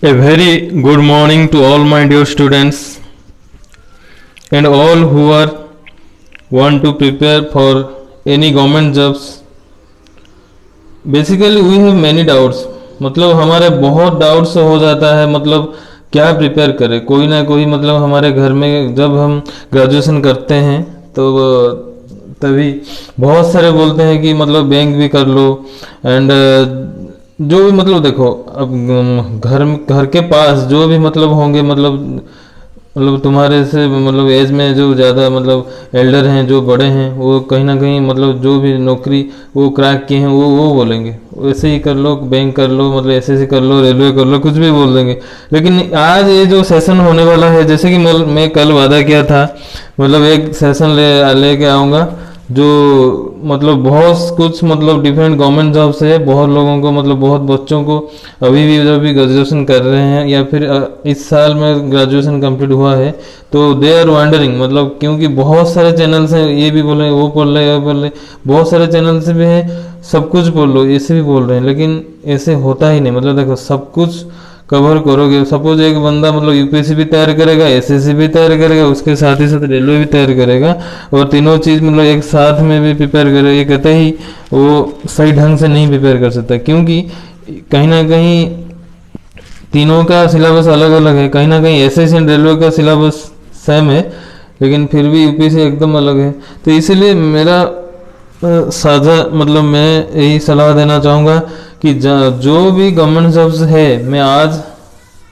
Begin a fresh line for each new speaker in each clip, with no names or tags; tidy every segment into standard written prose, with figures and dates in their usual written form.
A very good morning to all my dear students and all who are want to prepare for any government jobs. Basically we have many doubts. मतलब हमारे बहुत doubts हो जाता है, मतलब क्या prepare करें। कोई ना कोई मतलब हमारे घर में जब हम ग्रेजुएशन करते हैं तो तभी बहुत सारे बोलते हैं कि मतलब बैंक भी कर लो एंड जो भी मतलब देखो अब घर के पास जो भी मतलब होंगे, मतलब तुम्हारे से मतलब एज में जो ज़्यादा मतलब एल्डर हैं, जो बड़े हैं, वो कहीं ना कहीं मतलब जो भी नौकरी वो क्रैक किए हैं वो बोलेंगे वैसे ही कर लो, बैंक कर लो, मतलब एसएससी कर लो, रेलवे कर लो, कुछ भी बोल देंगे। लेकिन आज ये जो सेशन होने वाला है, जैसे कि मैं कल वादा किया था, मतलब एक सेशन लेके आऊँगा जो मतलब बहुत कुछ मतलब डिफरेंट गवर्नमेंट जॉब से बहुत लोगों को, मतलब बहुत बच्चों को अभी भी जो भी ग्रेजुएशन कर रहे हैं या फिर इस साल में ग्रेजुएशन कंप्लीट हुआ है तो दे आर वंडरिंग, मतलब क्योंकि बहुत सारे चैनल्स हैं, ये भी बोल रहे हैं, वो बोल रहे हैं, वो बोल रहे हैं, बहुत सारे चैनल से भी हैं, सब कुछ बोल लो, ऐसे भी बोल रहे हैं, लेकिन ऐसे होता ही नहीं। मतलब देखो सब कुछ कवर करोगे, सपोज एक बंदा मतलब यूपीएससी भी तैयार करेगा, एसएससी भी तैयार करेगा, उसके साथ ही साथ रेलवे भी तैयार करेगा और तीनों चीज़ मतलब एक साथ में भी प्रिपेयर करेगा, ये कहते ही वो सही ढंग से नहीं प्रिपेयर कर सकता, क्योंकि कहीं ना कहीं तीनों का सिलेबस अलग अलग है। कहीं ना कहीं एसएससी एंड रेलवे का सिलेबस सेम है लेकिन फिर भी यूपीएससी एकदम अलग है। तो इसीलिए मेरा साझा मतलब मैं यही सलाह देना चाहूँगा कि जो भी गवर्नमेंट जॉब्स है मैं आज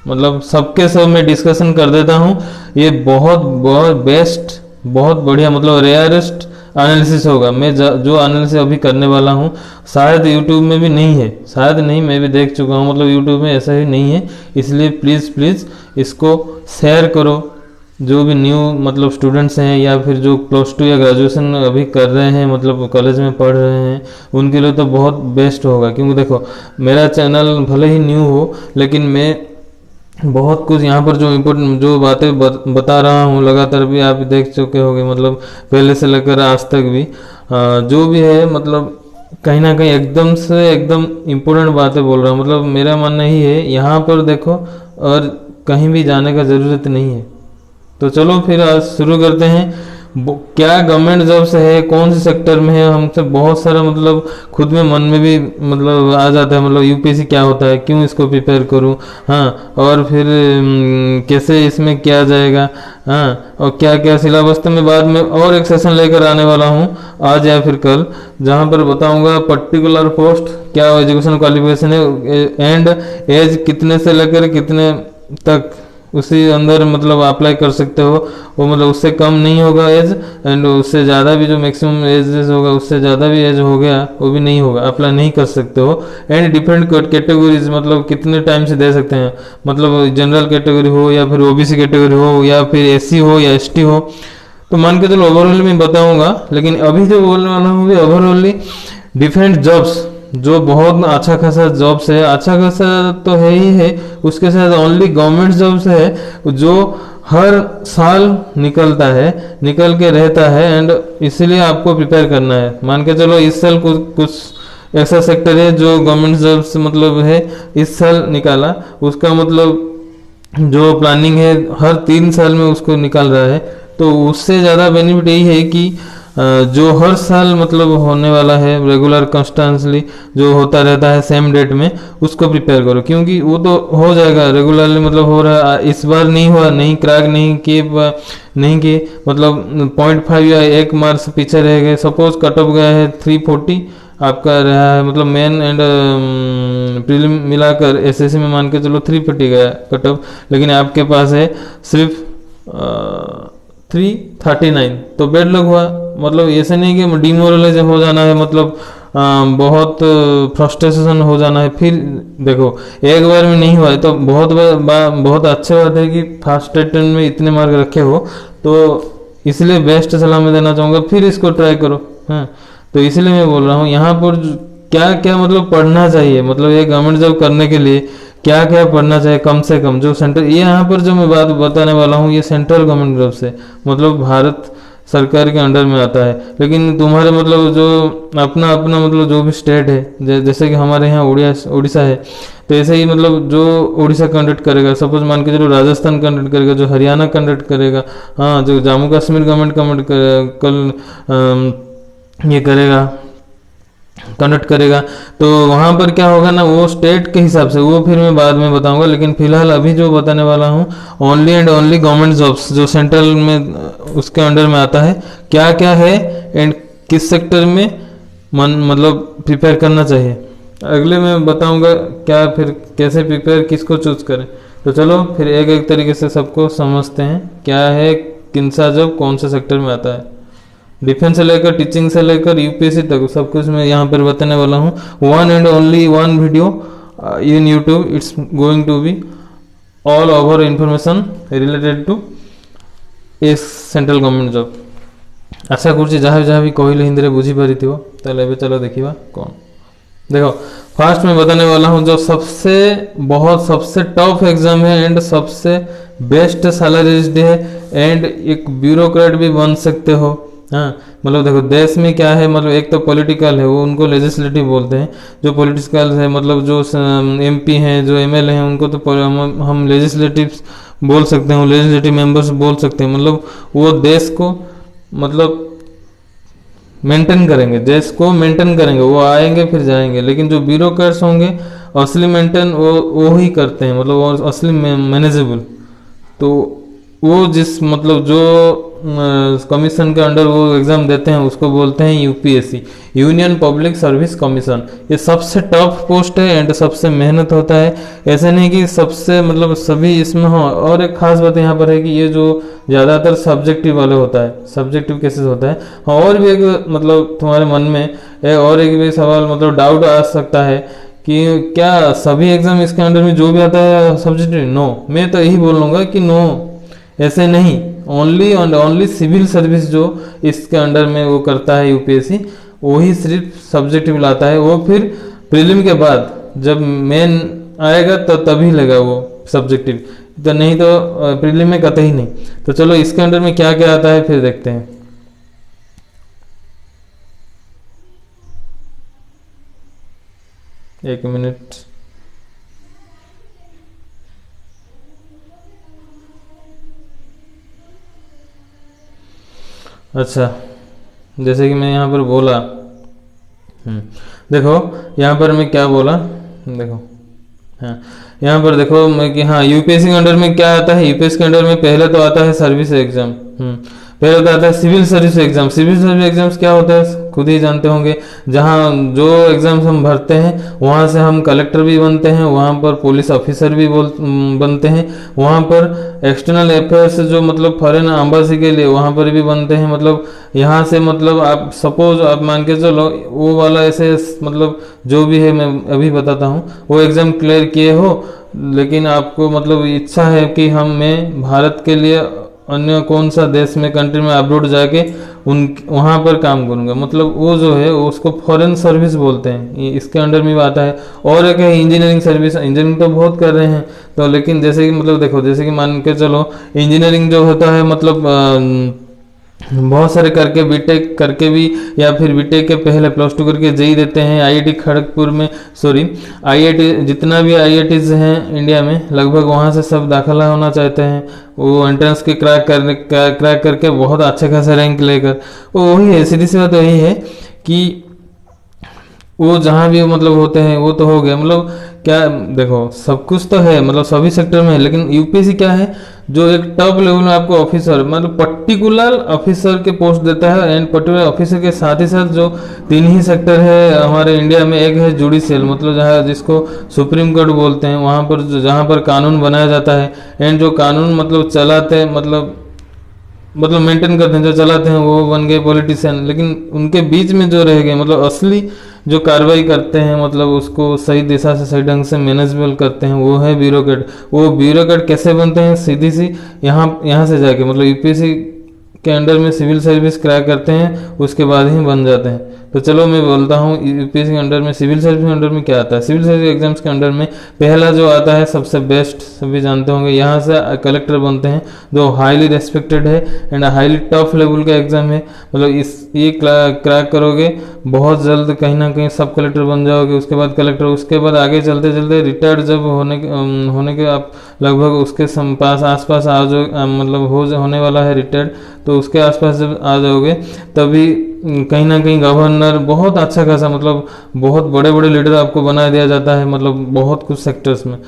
मतलब सबके सब मैं डिस्कशन कर देता हूँ। ये बहुत बहुत बेस्ट, बहुत बढ़िया मतलब रेयरेस्ट एनालिसिस होगा। मैं जो एनालिसिस अभी करने वाला हूँ शायद यूट्यूब में भी नहीं है, शायद नहीं, मैं भी देख चुका हूँ, मतलब यूट्यूब में ऐसा ही नहीं है। इसलिए प्लीज़ प्लीज़ इसको शेयर करो। जो भी न्यू मतलब स्टूडेंट्स हैं या फिर जो +2 या ग्रेजुएशन अभी कर रहे हैं, मतलब कॉलेज में पढ़ रहे हैं, उनके लिए तो बहुत बेस्ट होगा। क्योंकि देखो मेरा चैनल भले ही न्यू हो लेकिन मैं बहुत कुछ यहाँ पर जो इम्पोर्टेंट जो बातें बता रहा हूँ लगातार, भी आप देख चुके होंगे, मतलब पहले से लेकर आज तक भी जो भी है मतलब कहीं ना कहीं एकदम से एकदम इम्पोर्टेंट बातें बोल रहा हूँ। मतलब मेरा मानना ही है यहाँ पर देखो और कहीं भी जाने का ज़रूरत नहीं है। तो चलो फिर आज शुरू करते हैं। क्या गवर्नमेंट जॉब्स है, कौन से सेक्टर में है, हमसे बहुत सारा मतलब खुद में मन में भी मतलब आ जाता है, मतलब यूपीएससी क्या होता है, क्यों इसको प्रिपेयर करूं, हाँ, और फिर कैसे इसमें किया जाएगा, हाँ, और क्या क्या सिलेबस। तो मैं बाद में और एक सेशन लेकर आने वाला हूँ आज या फिर कल, जहाँ पर बताऊँगा पर्टिकुलर पोस्ट क्या एजुकेशन क्वालिफिकेशन है एंड एज कितने से लेकर कितने तक उसी अंदर मतलब अप्लाई कर सकते हो। वो मतलब उससे कम नहीं होगा एज एंड उससे ज़्यादा भी जो मैक्सिमम एज होगा उससे ज़्यादा भी एज हो गया वो भी नहीं होगा, अप्लाई नहीं कर सकते हो। एंड डिफरेंट कैटेगरीज मतलब कितने टाइम से दे सकते हैं, मतलब जनरल कैटेगरी हो या फिर ओबीसी कैटेगरी हो या फिर एससी हो या एसटी हो। तो मान के चलो ओवरऑल मैं बताऊँगा, लेकिन अभी जो बोलने वाला हूँ ओवरऑली डिफरेंट जॉब्स जो बहुत अच्छा खासा जॉब्स है, अच्छा खासा तो है ही है, उसके साथ ओनली गवर्नमेंट जॉब्स है जो हर साल निकलता है, निकल के रहता है एंड इसीलिए आपको प्रिपेयर करना है। मान के चलो इस साल कुछ ऐसा सेक्टर है जो गवर्नमेंट जॉब्स मतलब है इस साल निकाला, उसका मतलब जो प्लानिंग है हर 3 साल में उसको निकाल रहा है। तो उससे ज़्यादा बेनिफिट यही है कि जो हर साल मतलब होने वाला है रेगुलर कंस्टेंटली जो होता रहता है सेम डेट में, उसको प्रिपेयर करो, क्योंकि वो तो हो जाएगा रेगुलरली, मतलब हो रहा है। इस बार नहीं हुआ, नहीं क्रैक नहीं किए मतलब 0.5 या 1 मार्क्स पीछे रह गए, सपोज कट ऑफ गया है 340 आपका रहा है, मतलब मेन एंड प्रीलिम मिलाकर एसएससी में मान के चलो 340 गया कट ऑफ, लेकिन आपके पास है सिर्फ 339, तो बेड लग हुआ। मतलब ऐसे नहीं कि डिमोरलाइज हो जाना है, मतलब बहुत फ्रस्ट्रेशन हो जाना है। फिर देखो एक बार में नहीं हुआ है तो बहुत अच्छी बात है कि फर्स्ट अटेम्प्ट में इतने मार्क रखे हो, तो इसलिए बेस्ट सलाह मैं देना चाहूँगा, फिर इसको ट्राई करो। हाँ, तो इसलिए मैं बोल रहा हूँ यहाँ पर क्या क्या मतलब पढ़ना चाहिए, मतलब ये गवर्नमेंट जॉब करने के लिए क्या क्या पढ़ना चाहिए कम से कम। जो सेंट्रल, ये यहाँ पर जो मैं बात बताने वाला हूँ ये सेंट्रल गवर्नमेंट जॉब से मतलब भारत सरकार के अंडर में आता है। लेकिन तुम्हारे मतलब जो अपना अपना मतलब जो भी स्टेट है, जैसे कि हमारे यहाँ उड़ीसा है, तो ऐसे ही मतलब जो उड़ीसा कंडक्ट करेगा, सपोज मान के चलो राजस्थान कंडक्ट करेगा, जो हरियाणा कंडक्ट करेगा, हाँ जो जम्मू कश्मीर गवर्नमेंट ये करेगा, कंडक्ट करेगा, तो वहाँ पर क्या होगा ना, वो स्टेट के हिसाब से, वो फिर मैं बाद में बताऊंगा। लेकिन फिलहाल अभी जो बताने वाला हूँ, only and only government jobs जो सेंट्रल में उसके अंडर में आता है, क्या क्या है एंड किस सेक्टर में मतलब प्रिपेयर करना चाहिए, अगले में बताऊंगा क्या, फिर कैसे प्रिपेयर, किसको चूज करें। तो चलो फिर एक एक तरीके से सबको समझते हैं क्या है किन सा जॉब कौन से सेक्टर में आता है। डिफेंस से लेकर टीचिंग से लेकर यूपीएससी तक सब कुछ मैं यहाँ पर बताने वाला हूँ। One and only one video in YouTube, it's going to be all over information related to as central government job. आशा करुँच जहाँ जहाँ भी कहले हिंदी में बुझीपारी थो। ताले चलो देखा कौन। देखो फर्स्ट मैं बताने वाला हूँ जो सबसे टफ एग्जाम है एंड सबसे बेस्ट सैलरीज है एंड एक ब्यूरोक्रेट भी बन सकते हो। हाँ मतलब देखो देश में क्या है, मतलब एक तो पॉलिटिकल है, वो उनको लेजिस्लेटिव बोलते हैं। जो पॉलिटिकल है मतलब जो एमपी हैं, जो एमएलए हैं, उनको तो हम लेजिस्लेटिव बोल सकते हैं, लेजिस्लेटिव मेंबर्स बोल सकते हैं। मतलब वो देश को मतलब मेंटेन करेंगे, देश को मेंटेन करेंगे, वो आएंगे फिर जाएंगे। लेकिन जो ब्यूरोक्रेट्स होंगे असली मेंटेन वो ही करते हैं, मतलब वो असली मैनेजेबल। तो वो जिस मतलब जो कमीशन के अंडर वो एग्जाम देते हैं उसको बोलते हैं UPSC, union public service commission. ये सबसे टफ पोस्ट है एंड सबसे मेहनत होता है। ऐसे नहीं कि सबसे मतलब सभी इसमें हो। और एक खास बात यहाँ पर है कि ये जो ज़्यादातर सब्जेक्टिव वाले होता है, सब्जेक्टिव केसेस होता है। और भी एक मतलब तुम्हारे मन में और एक भी सवाल मतलब डाउट आ सकता है कि क्या सभी एग्जाम इसके अंडर में जो भी आता है सब्जेक्टिव? नो, मैं तो यही बोल लूँगा कि नो, ऐसे नहीं। Only and only civil service जो इसके अंडर में वो करता है यूपीएससी, वही सिर्फ सब्जेक्टिव लाता है। वो फिर प्रीलिम के बाद जब मेन आएगा तो तभी लगा वो सब्जेक्टिव, तो नहीं तो प्रीलिम में कतई नहीं। तो चलो इसके अंडर में क्या क्या आता है फिर देखते हैं। एक मिनट। अच्छा, जैसे कि मैं यहाँ पर बोला, देखो यहाँ पर मैं क्या बोला, देखो हाँ यहाँ पर देखो मैं कि हाँ यूपीएससी के अंडर में क्या आता है। यूपीएससी के अंडर में पहले तो आता है सर्विस एग्जाम, पहले तो आता है civil service exam. Civil service exams क्या होता है खुद ही जानते होंगे, जहाँ जो एग्जाम्स हम भरते हैं वहाँ से हम कलेक्टर भी बनते हैं, वहाँ पर पुलिस ऑफिसर भी बनते हैं, वहाँ पर एक्सटर्नल अफेयर्स जो मतलब फॉरेन एम्बेसी के लिए वहाँ पर भी बनते हैं। मतलब यहाँ से मतलब आप सपोज आप मान के चलो वो वाला ऐसे मतलब जो भी है मैं अभी बताता हूँ, वो एग्ज़ाम क्लियर किए हो, लेकिन आपको मतलब इच्छा है कि मैं भारत के लिए अन्य कौन सा देश में कंट्री में अब्रॉड जाके वहाँ पर काम करूँगा, मतलब वो जो है उसको फॉरेन सर्विस बोलते हैं, इसके अंडर में भी आता है। और एक है इंजीनियरिंग सर्विस। इंजीनियरिंग तो बहुत कर रहे हैं तो, लेकिन जैसे कि मतलब देखो जैसे कि मान के चलो इंजीनियरिंग जो होता है मतलब बहुत सारे करके बीटेक करके भी, या फिर बीटेक के पहले +2 करके जेई देते हैं आईआईटी खड़गपुर में, सॉरी आईआईटी जितना भी आईआईटीज हैं इंडिया में लगभग वहाँ से सब दाखिला होना चाहते हैं। वो एंट्रेंस के क्रैक करके बहुत अच्छे खासा रैंक लेकर, वो वही है, सीधी सी बात वही है कि वो जहाँ भी मतलब होते हैं वो तो हो गया। मतलब क्या देखो सब कुछ तो है मतलब सभी सेक्टर में है, लेकिन यूपीएससी क्या है जो एक टॉप लेवल में आपको ऑफिसर मतलब पर्टिकुलर ऑफिसर के पोस्ट देता है। एंड पर्टिकुलर ऑफिसर के साथ ही साथ जो 3 ही सेक्टर है हमारे इंडिया में, एक है जुडिशियल मतलब जहाँ जिसको सुप्रीम कोर्ट बोलते हैं, वहाँ पर जहाँ पर कानून बनाया जाता है एंड जो कानून मतलब चलाते मतलब मेंटेन करते हैं, जो चलाते हैं वो बन गए पॉलिटिशियन। लेकिन उनके बीच में जो रह गए मतलब असली जो कार्रवाई करते हैं मतलब उसको सही दिशा से सही ढंग से मैनेजेबल करते हैं, वो है ब्यूरोक्रेट। वो ब्यूरोक्रेट कैसे बनते हैं? सीधी सी यहाँ से जाके मतलब यूपीएससी के अंडर में सिविल सर्विस क्रैक करते हैं, उसके बाद ही बन जाते हैं। तो चलो मैं बोलता हूँ यूपीएससी के अंडर में, सिविल सर्विस के अंडर में क्या आता है। सिविल सर्विस एग्जाम्स के अंडर में पहला जो आता है सबसे बेस्ट, सभी जानते होंगे, यहाँ से कलेक्टर बनते हैं, जो हाईली रेस्पेक्टेड है एंड हाईली टफ लेवल का एग्जाम है। मतलब ये क्रैक करोगे बहुत जल्द कहीं ना कहीं सब कलेक्टर बन जाओगे, उसके बाद कलेक्टर, उसके बाद आगे चलते चलते रिटायर्ड जब होने के आप लगभग उसके पास आसपास आ जाओ, मतलब होने वाला है रिटायर्ड, तो उसके आसपास जब आ जाओगे तभी कहीं ना कहीं गवर्नर, बहुत अच्छा खासा, मतलब बहुत बड़े बड़े लीडर आपको बना दिया जाता है, मतलब बहुत कुछ सेक्टर्स में।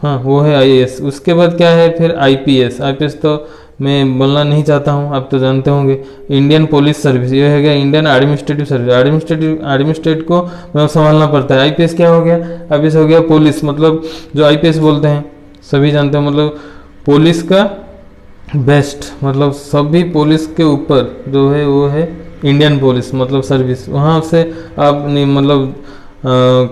हाँ, वो है आईएएस। उसके बाद क्या है फिर आईपीएस। आईपीएस तो मैं बोलना नहीं चाहता हूँ, आप तो जानते होंगे। इंडियन पुलिस सर्विस, ये है गया इंडियन एडमिनिस्ट्रेटिव सर्विस। एडमिनिस्ट्रेट को मतलब संभालना पड़ता है। आईपीएस क्या हो गया, आईपीएस हो गया पुलिस, मतलब जो आईपीएस बोलते हैं सभी जानते हैं, मतलब पुलिस का बेस्ट, मतलब सभी पुलिस के ऊपर जो है वो है इंडियन पुलिस, मतलब सर्विस। वहाँ से आप मतलब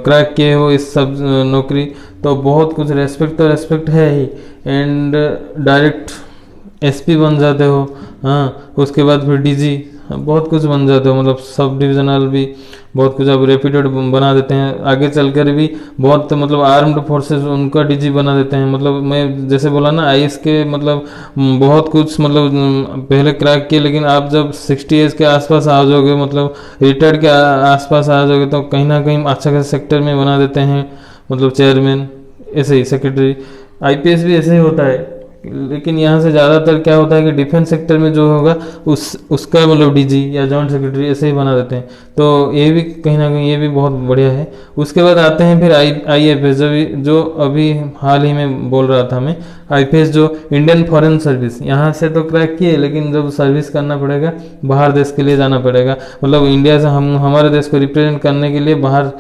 क्रैक किए हो इस सब नौकरी, तो बहुत कुछ रेस्पेक्ट तो रेस्पेक्ट है ही, एंड डायरेक्ट एसपी बन जाते हो। हाँ, उसके बाद फिर डीजी, बहुत कुछ बन जाते हो, मतलब सब डिविजनल भी बहुत कुछ अब रेप्यूटेड बना देते हैं। आगे चलकर भी बहुत मतलब आर्म्ड फोर्सेस उनका डीजी बना देते हैं। मतलब मैं जैसे बोला ना आईएएस के, मतलब बहुत कुछ मतलब पहले क्रैक किए, लेकिन आप जब 60 एज के आसपास आ जाओगे, मतलब रिटायर्ड के आसपास आ जाओगे, तो कहीं ना कहीं अच्छा खासा सेक्टर में बना देते हैं, मतलब चेयरमैन, ऐसे ही सेक्रेटरी। आईपीएस भी ऐसे ही होता है, लेकिन यहाँ से ज़्यादातर क्या होता है कि डिफेंस सेक्टर में जो होगा उसका मतलब डीजी या जॉइंट सेक्रेटरी ऐसे ही बना देते हैं। तो ये भी कहीं ना कहीं ये भी बहुत बढ़िया है। उसके बाद आते हैं फिर आईएफएस, जो अभी हाल ही में बोल रहा था मैं, आईपीएस जो इंडियन फॉरेन सर्विस। यहाँ से तो क्रैक किए, लेकिन जब सर्विस करना पड़ेगा बाहर देश के लिए जाना पड़ेगा, मतलब इंडिया से हमारे देश को रिप्रेजेंट करने के लिए बाहर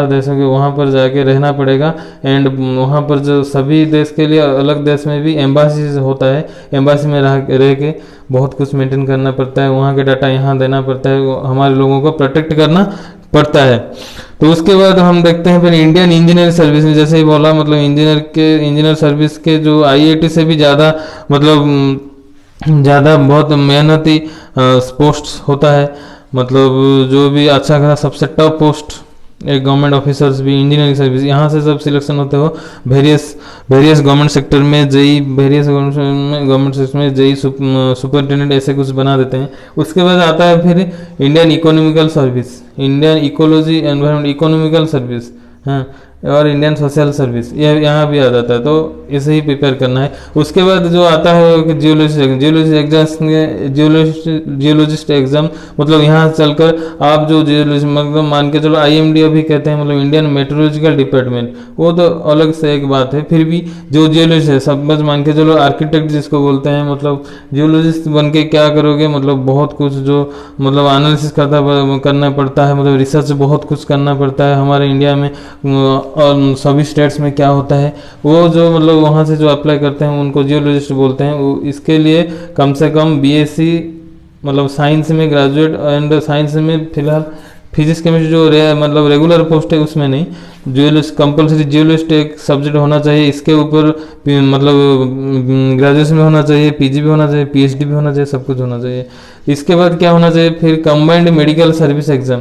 देशों के वहाँ पर जाके रहना पड़ेगा। एंड वहाँ पर जो सभी देश के लिए अलग देश में भी एम्बासी होता है, एम्बासी में रह के बहुत कुछ मेंटेन करना पड़ता है, वहाँ के डाटा यहाँ देना पड़ता है, हमारे लोगों को प्रोटेक्ट करना पड़ता है। तो उसके बाद हम देखते हैं फिर इंडियन इंजीनियर सर्विस में, जैसे ही बोला, मतलब इंजीनियर सर्विस के जो आईआईटी से भी ज़्यादा, मतलब ज़्यादा बहुत मेहनती पोस्ट होता है, मतलब जो भी अच्छा खासा सबसे टॉप पोस्ट एक गवर्नमेंट ऑफिसर्स भी इंजीनियरिंग सर्विस, यहाँ से सब सिलेक्शन होते हो वेरियस गवर्नमेंट सेक्टर में, जेई वेरियस गवर्नमेंट सेक्टर में जेई सुपरिटेंडेंट ऐसे कुछ बना देते हैं। उसके बाद आता है फिर Indian economical service, Indian ecology environment economical service, हाँ, और इंडियन सोशल सर्विस, ये यहाँ भी आ जाता है, तो इसे ही प्रिपेयर करना है। उसके बाद जो आता है कि जियोलॉजिस्ट एग्जाम, मतलब यहाँ चलकर आप जो जियोलॉजी, मतलब मान के चलो आईएमडी अभी कहते हैं, मतलब इंडियन मेट्रोलॉजिकल डिपार्टमेंट, वो तो अलग से एक बात है, फिर भी जो जियोलॉजिस्ट है सब बस मान के चलो आर्किटेक्ट जिसको बोलते हैं, मतलब जियोलॉजिस्ट बन के क्या करोगे, मतलब बहुत कुछ जो मतलब एनालिसिस करना पड़ता है, मतलब रिसर्च बहुत कुछ करना पड़ता है हमारे इंडिया में और सभी स्टेट्स में क्या होता है, वो जो मतलब वहाँ से जो अप्लाई करते हैं उनको जियोलॉजिस्ट बोलते हैं। वो इसके लिए कम से कम बीएससी मतलब साइंस में ग्रेजुएट, एंड साइंस में फिलहाल फिजिक्स केमिस्ट्री जो मतलब रेगुलर पोस्ट है उसमें नहीं, जियोलॉजिस्ट कंपलसरी जियोलॉजिस्ट एक सब्जेक्ट होना चाहिए, इसके ऊपर मतलब ग्रेजुएशन भी होना चाहिए, पीजी भी होना चाहिए, पीएचडी भी होना चाहिए, सब कुछ होना चाहिए। इसके बाद क्या होना चाहिए फिर कंबाइंड मेडिकल सर्विस एग्जाम,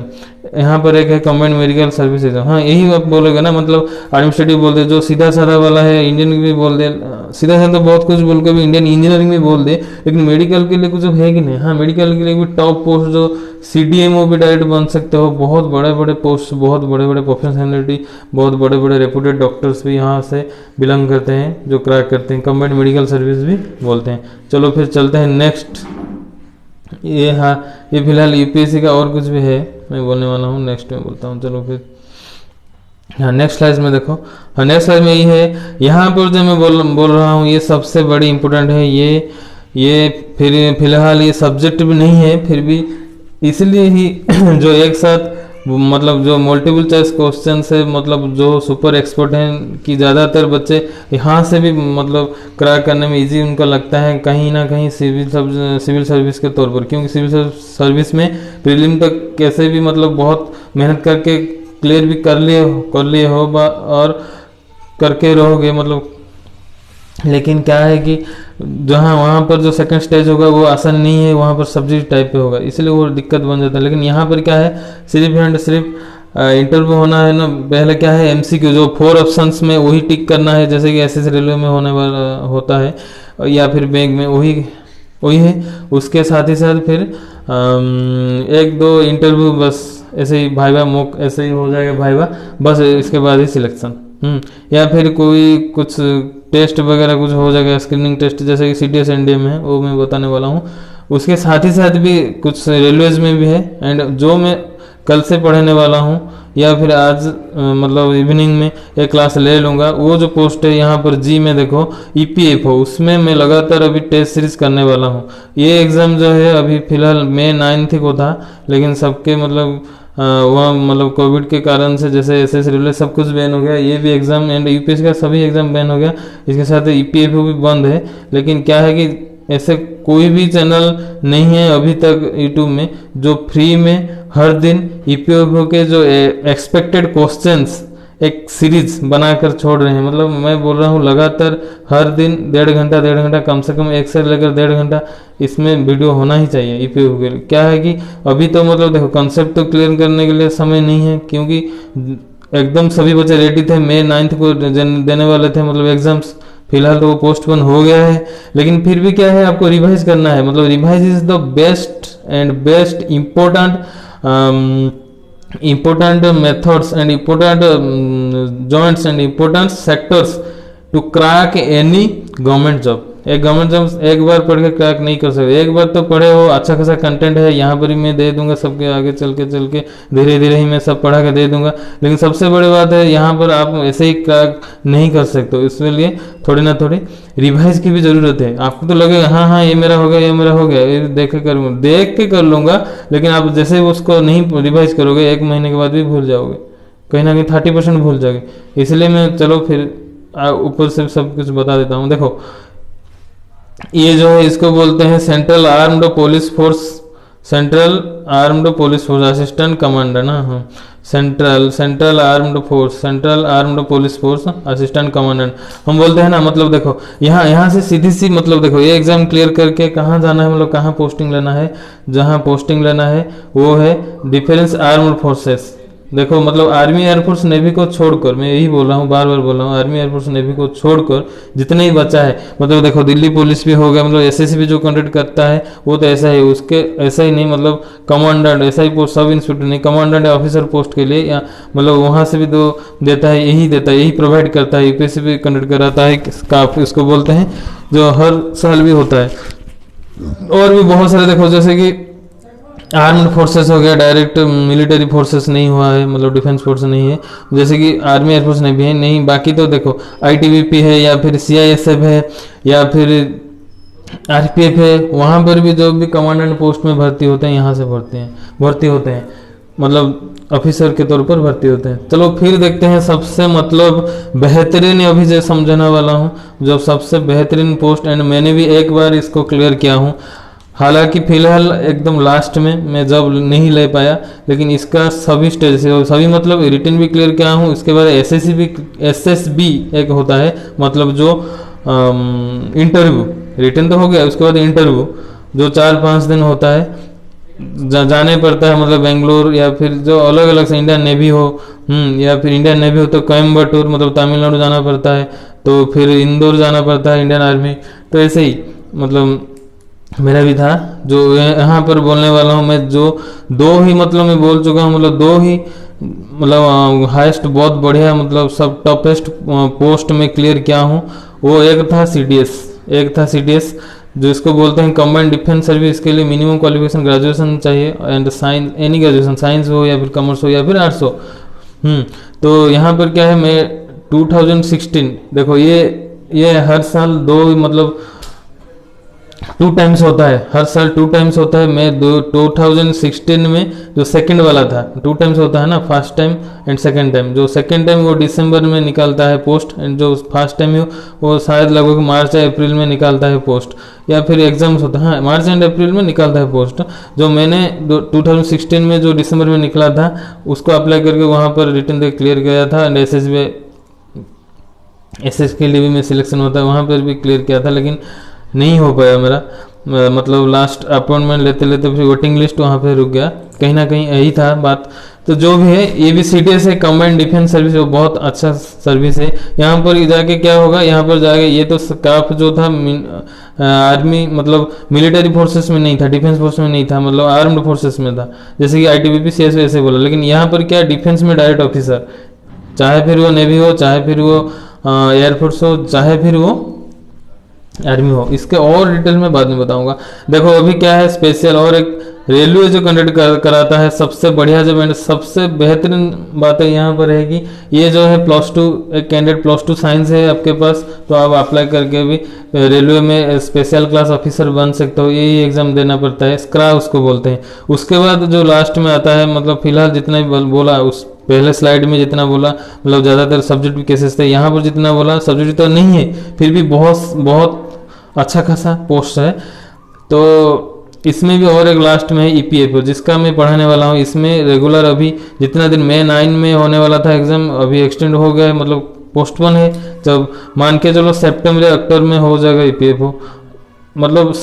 यहाँ पर एक है कंबाइंड मेडिकल सर्विस एग्जाम। हाँ, यही आप बोलोगे ना, मतलब एडमिनिस्ट्रेटिव बोल दे, जो सीधा साधा वाला है इंडियन भी बोल दे, सीधा साधा तो बहुत कुछ बोल के भी इंडियन इंजीनियरिंग भी बोल दे, लेकिन मेडिकल के लिए कुछ है कि नहीं। हाँ, मेडिकल के लिए भी टॉप पोस्ट जो सीडीएमओ भी डायरेक्ट बन सकते हो, बहुत बड़े बड़े पोस्ट, बहुत बड़े बड़े प्रोफेशनलिटी, बहुत बड़े बड़े रेपुटेड डॉक्टर्स भी यहाँ से बिलोंग करते हैं, जो क्रैक करते हैं, कंबाइंड मेडिकल सर्विस भी बोलते हैं। चलो फिर चलते हैं नेक्स्ट। ये हाँ, ये फिलहाल यूपीएससी का और कुछ भी है मैं बोलने वाला हूँ, नेक्स्ट में बोलता हूँ। चलो फिर हाँ, नेक्स्ट स्लाइड में देखो। हाँ, नेक्स्ट स्लाइड में ये है, यहाँ पर जो मैं बोल रहा हूँ ये सबसे बड़ी इंपॉर्टेंट है। ये फिर फिलहाल ये सब्जेक्ट भी नहीं है, फिर भी इसलिए ही जो एक साथ मतलब जो मल्टीपल चॉइस क्वेश्चन है, मतलब जो सुपर एक्सपर्ट हैं कि ज़्यादातर बच्चे यहाँ से भी मतलब क्रैक करने में इजी उनको लगता है, कहीं ना कहीं सिविल सर्विस के तौर पर, क्योंकि सिविल सर्विस में प्रीलिम तक कैसे भी मतलब बहुत मेहनत करके क्लियर भी कर लिए हो और करके रहोगे, मतलब लेकिन क्या है कि जहाँ वहाँ पर जो सेकंड स्टेज होगा वो आसान नहीं है, वहाँ पर सब्जेक्ट टाइप पे होगा, इसलिए वो दिक्कत बन जाता है। लेकिन यहाँ पर क्या है, सिर्फ एंड सिर्फ इंटरव्यू होना है ना, पहले क्या है एमसीक्यू जो 4 ऑप्शंस में वही टिक करना है, जैसे कि एसएस रेलवे में होने वाला होता है या फिर बैंक में वही वही है। उसके साथ ही साथ फिर एक दो इंटरव्यू बस ऐसे ही भाईवा मॉक ऐसे ही हो जाएगा भाईवा, बस इसके बाद ही सिलेक्शन। या फिर कोई कुछ टेस्ट वगैरह कुछ हो जाएगा, स्क्रीनिंग टेस्ट जैसे कि सीटीएस एनडीए में है, वो मैं बताने वाला हूँ। उसके साथ ही साथ भी कुछ रेलवेज में भी है, एंड जो मैं कल से पढ़ने वाला हूँ या फिर आज मतलब इवनिंग में एक क्लास ले लूँगा, वो जो पोस्ट है यहाँ पर जी में देखो ईपीएफओ, उसमें मैं लगातार अभी टेस्ट सीरीज करने वाला हूँ। ये एग्ज़ाम जो है अभी फ़िलहाल मई 9 को था, लेकिन सबके मतलब वहाँ मतलब कोविड के कारण से जैसे एसएस रेलवे सब कुछ बैन हो गया, ये भी एग्ज़ाम एंड यूपीएससी का सभी एग्ज़ाम बैन हो गया। इसके साथ ईपीएफओ भी बंद है। लेकिन क्या है कि ऐसे कोई भी चैनल नहीं है अभी तक यूट्यूब में जो फ्री में हर दिन ईपीएफओ के जो एक्सपेक्टेड क्वेश्चंस एक सीरीज बनाकर छोड़ रहे हैं। मतलब मैं बोल रहा हूँ लगातार हर दिन 1.5 घंटा कम से कम 1 से लेकर 1.5 घंटा इसमें वीडियो होना ही चाहिए ईपीएफओ के लिए। क्या है कि अभी तो मतलब देखो कंसेप्ट तो क्लियर करने के लिए समय नहीं है, क्योंकि एकदम सभी बच्चे रेडी थे, मई 9 को देने वाले थे मतलब एग्जाम्स। फिलहाल तो वो पोस्टपोन हो गया है, लेकिन फिर भी क्या है आपको रिवाइज करना है। मतलब revise is the best and best important methods and important joints and important sectors to crack any government job। एक गवर्नमेंट जॉब एक बार पढ़ के क्रैक नहीं कर सकते, एक बार तो पढ़े हो, अच्छा खासा कंटेंट है, यहाँ पर ही मैं दे दूंगा सबके आगे चल के धीरे धीरे ही मैं सब पढ़ा के दे दूंगा। लेकिन सबसे बड़ी बात है यहाँ पर आप ऐसे ही क्रैक नहीं कर सकते, इसके लिए थोड़ी ना थोड़ी रिवाइज की भी ज़रूरत है। आपको तो लगेगा हाँ हाँ ये मेरा हो गया, ये मेरा हो गया, ये देख के कर लूँगा, लेकिन आप जैसे उसको नहीं रिवाइज करोगे 1 महीने के बाद भी भूल जाओगे, कहीं ना कहीं 30% भूल जाओगे। इसलिए मैं चलो फिर ऊपर से सब कुछ बता देता हूँ। देखो ये जो है इसको बोलते हैं central armed police force assistant commander ना, हाँ central armed police force assistant commandant हम बोलते हैं ना। मतलब देखो यहाँ से सीधी सी मतलब देखो ये एग्जाम क्लियर करके कहाँ जाना है, मतलब कहाँ पोस्टिंग लेना है, जहाँ पोस्टिंग लेना है वो है डिफेंस आर्म्ड फोर्सेस। देखो मतलब आर्मी एयरफोर्स नेवी को छोड़कर, मैं यही बोल रहा हूँ, बार बार बोल रहा हूँ, आर्मी एयरफोर्स नेवी को छोड़कर जितने ही बचा है, मतलब देखो दिल्ली पुलिस भी हो गया, मतलब एसएससी भी जो कंडक्ट करता है वो तो ऐसा ही, उसके ऐसा ही नहीं मतलब कमांडेंट ऐसा ही पोस्ट, सब इंस्पेक्टर नहीं, कमांडेंट ऑफिसर पोस्ट के लिए, या मतलब वहाँ से भी तो देता है, यही प्रोवाइड करता है, यूपीएससी भी कंडक्ट कराता है, इसको बोलते हैं जो हर साल भी होता है। और भी बहुत सारे देखो जैसे कि आर्म्ड फोर्सेस हो गया, डायरेक्ट मिलिट्री फोर्सेस नहीं हुआ है, मतलब डिफेंस फोर्स नहीं है, जैसे कि आर्मी एयरफोर्स ने भी है नहीं। बाकी तो देखो आईटीबीपी है या फिर सीआईएसएफ है या फिर आरपीएफ है, वहाँ पर भी जो भी कमांडेंट पोस्ट में भर्ती होते हैं यहाँ से भर्ती होते हैं, मतलब ऑफिसर के तौर पर भर्ती होते हैं। चलो फिर देखते हैं सबसे मतलब बेहतरीन अभी जो समझाने वाला हूँ, जो सबसे बेहतरीन पोस्ट, एंड मैंने भी एक बार इसको क्लियर किया हूँ, हालांकि फिलहाल एकदम लास्ट में मैं जब नहीं ले पाया, लेकिन इसका सभी स्टेज से सभी मतलब रिटन भी क्लियर किया हूँ। इसके बाद एसएसबी एक होता है, मतलब जो इंटरव्यू, रिटन तो हो गया, उसके बाद इंटरव्यू जो 4-5 दिन होता है, जाने पड़ता है, मतलब बेंगलोर या फिर जो अलग अलग से इंडियन नेवी हो, या फिर इंडियन नेवी हो तो कोयम्बटूर मतलब तमिलनाडु जाना पड़ता है, तो फिर इंदौर जाना पड़ता है इंडियन आर्मी। तो ऐसे ही मतलब मेरा भी था, जो यहाँ पर बोलने वाला हूँ मैं, जो 2 ही मतलब मैं बोल चुका हूँ, मतलब 2 ही मतलब हाईएस्ट बहुत बढ़िया मतलब सब टॉपेस्ट पोस्ट में क्लियर किया हूँ। वो एक था सीडीएस जो इसको बोलते हैं कंबाइंड डिफेंस सर्विस। के लिए मिनिमम क्वालिफिकेशन ग्रेजुएशन चाहिए, and science any graduation, science हो या फिर कॉमर्स हो या फिर आर्ट्स हो। तो यहाँ पर क्या है, मैं 2016 देखो ये हर साल 2 मतलब 2 टाइम्स होता है, हर साल 2 टाइम्स होता है। मैं 2016 में जो सेकंड वाला था 2 टाइम्स होता है ना, first time and second time. जो सेकंड टाइम वो दिसंबर में निकालता है पोस्ट, एंड जो फर्स्ट टाइम है वो शायद लगभग मार्च या अप्रैल में निकालता है पोस्ट, या फिर एग्जाम्स होता है, हाँ मार्च एंड अप्रैल में निकालता है पोस्ट। जो मैंने 2016 में जो दिसंबर में निकला था उसको अप्लाई करके वहाँ पर रिटन दे क्लियर किया था, एंड एसएस के लिए भी मैं सिलेक्शन होता है, वहाँ पर भी क्लियर किया था। लेकिन नहीं हो पाया मेरा। मतलब लास्ट अपॉइंटमेंट लेते लेते फिर वेटिंग लिस्ट वहाँ पे रुक गया। कहीं ना कहीं यही था बात। तो जो भी है, ये भी CDS है, कमांड डिफेंस सर्विस, वो बहुत अच्छा सर्विस है। यहाँ पर जाके क्या होगा, यहाँ पर जाके ये तो स्टाफ जो था आर्मी मतलब मिलिट्री फोर्सेस में नहीं था, डिफेंस फोर्स में नहीं था, मतलब आर्म्ड फोर्सेस में था, जैसे कि ITBP CS ऐसे बोला। लेकिन यहाँ पर क्या, डिफेंस में डायरेक्ट ऑफिसर, चाहे फिर वो नेवी हो, चाहे फिर वो एयरफोर्स हो, चाहे फिर वो आर्मी हो। इसके और डिटेल में बाद में बताऊंगा। देखो अभी क्या है स्पेशल, और एक रेलवे जो कंडक्ट कराता है, सबसे बढ़िया जब एंड सबसे बेहतरीन बात है यहाँ पर है कि ये जो है +2 एक कैंडिडेट +2 साइंस है आपके पास, तो आप अप्लाई करके भी रेलवे में स्पेशल क्लास ऑफिसर बन सकते हो। यही एग्जाम देना पड़ता है, स्क्रा उसको बोलते हैं। उसके बाद जो लास्ट में आता है, मतलब फिलहाल जितना भी बोला उस पहले स्लाइड में जितना बोला, मतलब ज़्यादातर सब्जेक्ट भी केसेस थे, यहाँ पर जितना बोला सब्जेक्ट तो नहीं है, फिर भी बहुत बहुत अच्छा खासा पोस्ट है। तो इसमें भी और एक लास्ट में है EPFO, जिसका मैं पढ़ाने वाला हूँ। इसमें रेगुलर अभी जितना दिन मई 9 में होने वाला था एग्जाम, अभी एक्सटेंड हो गया है, मतलब पोस्टपोन है। जब मान के चलो सितंबर या अक्टूबर में हो जाएगा EPFO। मतलब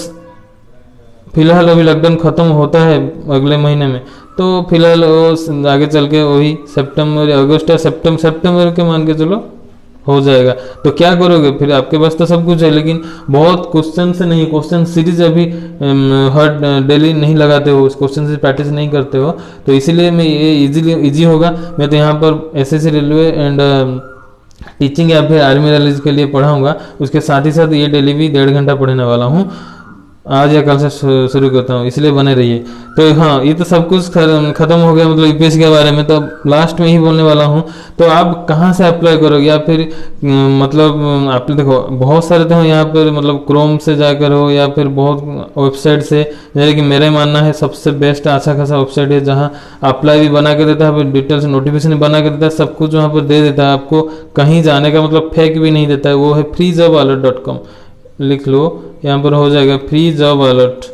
फिलहाल अभी लॉकडाउन खत्म होता है अगले महीने में, तो फिलहाल वो आगे चल के वही सितंबर या अगस्त या सितंबर के मान के चलो हो जाएगा। तो क्या करोगे फिर, आपके पास तो सब कुछ है, लेकिन बहुत क्वेश्चन से नहीं, क्वेश्चन सीरीज अभी हर डेली नहीं लगाते हो, उस क्वेश्चन से प्रैक्टिस नहीं करते हो, तो इसीलिए मैं ये इजी होगा। मैं तो यहाँ पर SSC रेलवे एंड टीचिंग या फिर आर्मी रैलीज के लिए पढ़ाऊंगा, उसके साथ ही साथ ये डेली भी 1.5 घंटा पढ़ने वाला हूँ। आज या कल से शुरू करता हूँ, इसलिए बने रहिए। तो हाँ, ये तो सब कुछ खत्म हो गया मतलब UPSC के बारे में। तो लास्ट में ही बोलने वाला हूँ, तो आप कहाँ से अप्लाई करोगे, या फिर मतलब आप देखो बहुत सारे तो यहाँ पर, मतलब क्रोम से जाकर हो या फिर बहुत वेबसाइट से, जैसे कि मेरा मानना है सबसे बेस्ट अच्छा खासा वेबसाइट है, जहाँ अप्लाई भी बना के देता है, डिटेल्स नोटिफिकेशन बना के देता है, सब कुछ वहाँ पर दे देता है, आपको कहीं जाने का मतलब फेक भी नहीं देता है। वो है freejobalert.com, लिख लो, यहाँ पर हो जाएगा free job alert,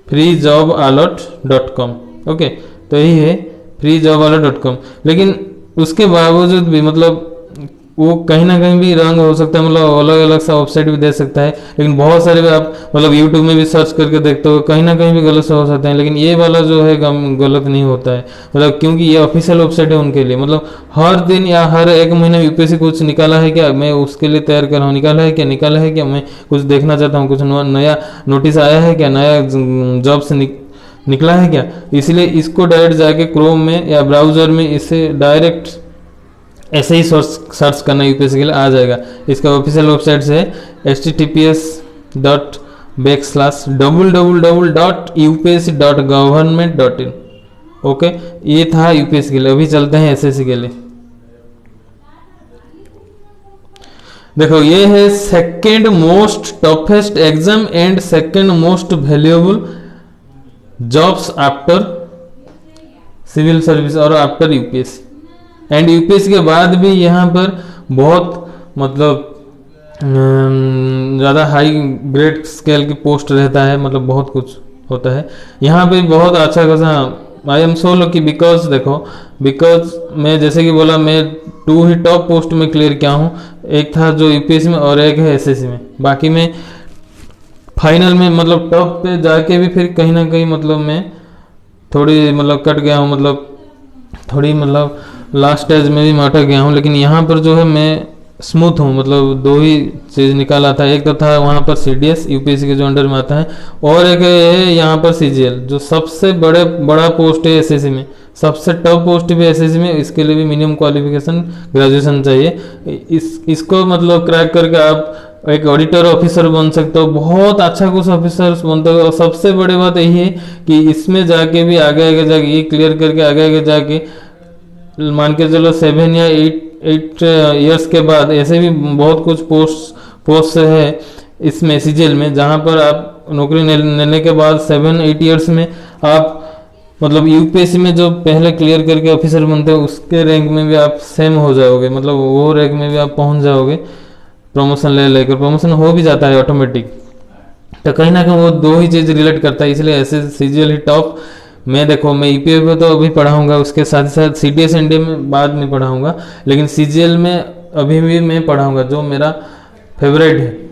freejobалert.com। Okay, तो यही है freejobalert.com। लेकिन उसके बावजूद भी मतलब वो कहीं ना कहीं भी रंग हो सकता है, मतलब अलग अलग सा वेबसाइट भी दे सकता है। लेकिन बहुत सारे भी आप मतलब यूट्यूब में भी सर्च करके देखते हो, कहीं ना कहीं भी गलत से हो सकते हैं। लेकिन ये वाला जो है गलत नहीं होता है, मतलब क्योंकि ये ऑफिशियल वेबसाइट है उनके लिए। मतलब हर दिन या हर एक महीने में UPSC कुछ निकाला है क्या, मैं उसके लिए तैयार कर रहा हूँ, निकाला है क्या, मैं कुछ देखना चाहता हूँ, कुछ नया नोटिस आया है क्या, नया जॉब से निकला है क्या। इसलिए इसको डायरेक्ट जाके क्रोम में या ब्राउजर में इसे डायरेक्ट ऐसे ही सर्च करना UPSC के लिए आ जाएगा। इसका ऑफिशियल वेबसाइट से https://www.upsc.government.in। ओके, ये था UPSC के लिए। अभी चलते हैं SSC के लिए। देखो ये है second most toughest exam and second most valuable jobs after civil service और आफ्टर UPSC। एंड UPSC के बाद भी यहाँ पर बहुत मतलब ज़्यादा हाई ग्रेड स्केल की पोस्ट रहता है, मतलब बहुत कुछ होता है यहाँ पे बहुत अच्छा खासा। I am so lucky because मैं जैसे कि बोला, मैं 2 ही टॉप पोस्ट में क्लियर किया हूँ। एक था जो UPSC में और एक है SSC में। बाकी में फाइनल में मतलब टॉप पे जाके भी फिर कहीं ना कहीं मतलब मैं थोड़ी मतलब कट गया हूँ, मतलब थोड़ी मतलब लास्ट स्टेज में भी मैं अटक गया हूँ। लेकिन यहाँ पर जो है मैं स्मूथ हूँ, मतलब 2 ही चीज़ निकाला था। एक तो था वहाँ पर CDS UPSC के जो अंडर में आता है, और एक है यहाँ पर CGL जो सबसे बड़ा पोस्ट है SSC में, सबसे टॉप पोस्ट भी SSC में। इसके लिए भी मिनिमम क्वालिफिकेशन ग्रेजुएशन चाहिए। इसको मतलब क्रैक करके आप एक ऑडिटर ऑफिसर बन सकते हो, बहुत अच्छा कुछ ऑफिसर बनते हो। और सबसे बड़ी बात यही है कि इसमें जाके भी आगे जाके ये क्लियर करके आगे जाके मान के चलो 7 या 8 ईयर्स के बाद ऐसे भी बहुत कुछ पोस्ट है इसमें CGL में, जहाँ पर आप नौकरी लेने के बाद 7-8 ईयर्स में आप मतलब UPSC में जो पहले क्लियर करके ऑफिसर बनते हो उसके रैंक में भी आप सेम हो जाओगे, मतलब वो रैंक में भी आप पहुँच जाओगे। प्रमोशन लेकर प्रमोशन हो भी जाता है ऑटोमेटिक। तो कहीं ना कहीं वो 2 ही चीज़ रिलेट करता है, इसलिए ऐसे CGL ही टॉप। मैं देखो मैं EPFO तो अभी पढ़ाऊंगा, उसके साथ साथ CDS NDA में बाद में पढ़ाऊंगा, लेकिन CGL में अभी भी मैं पढ़ाऊँगा, जो मेरा फेवरेट है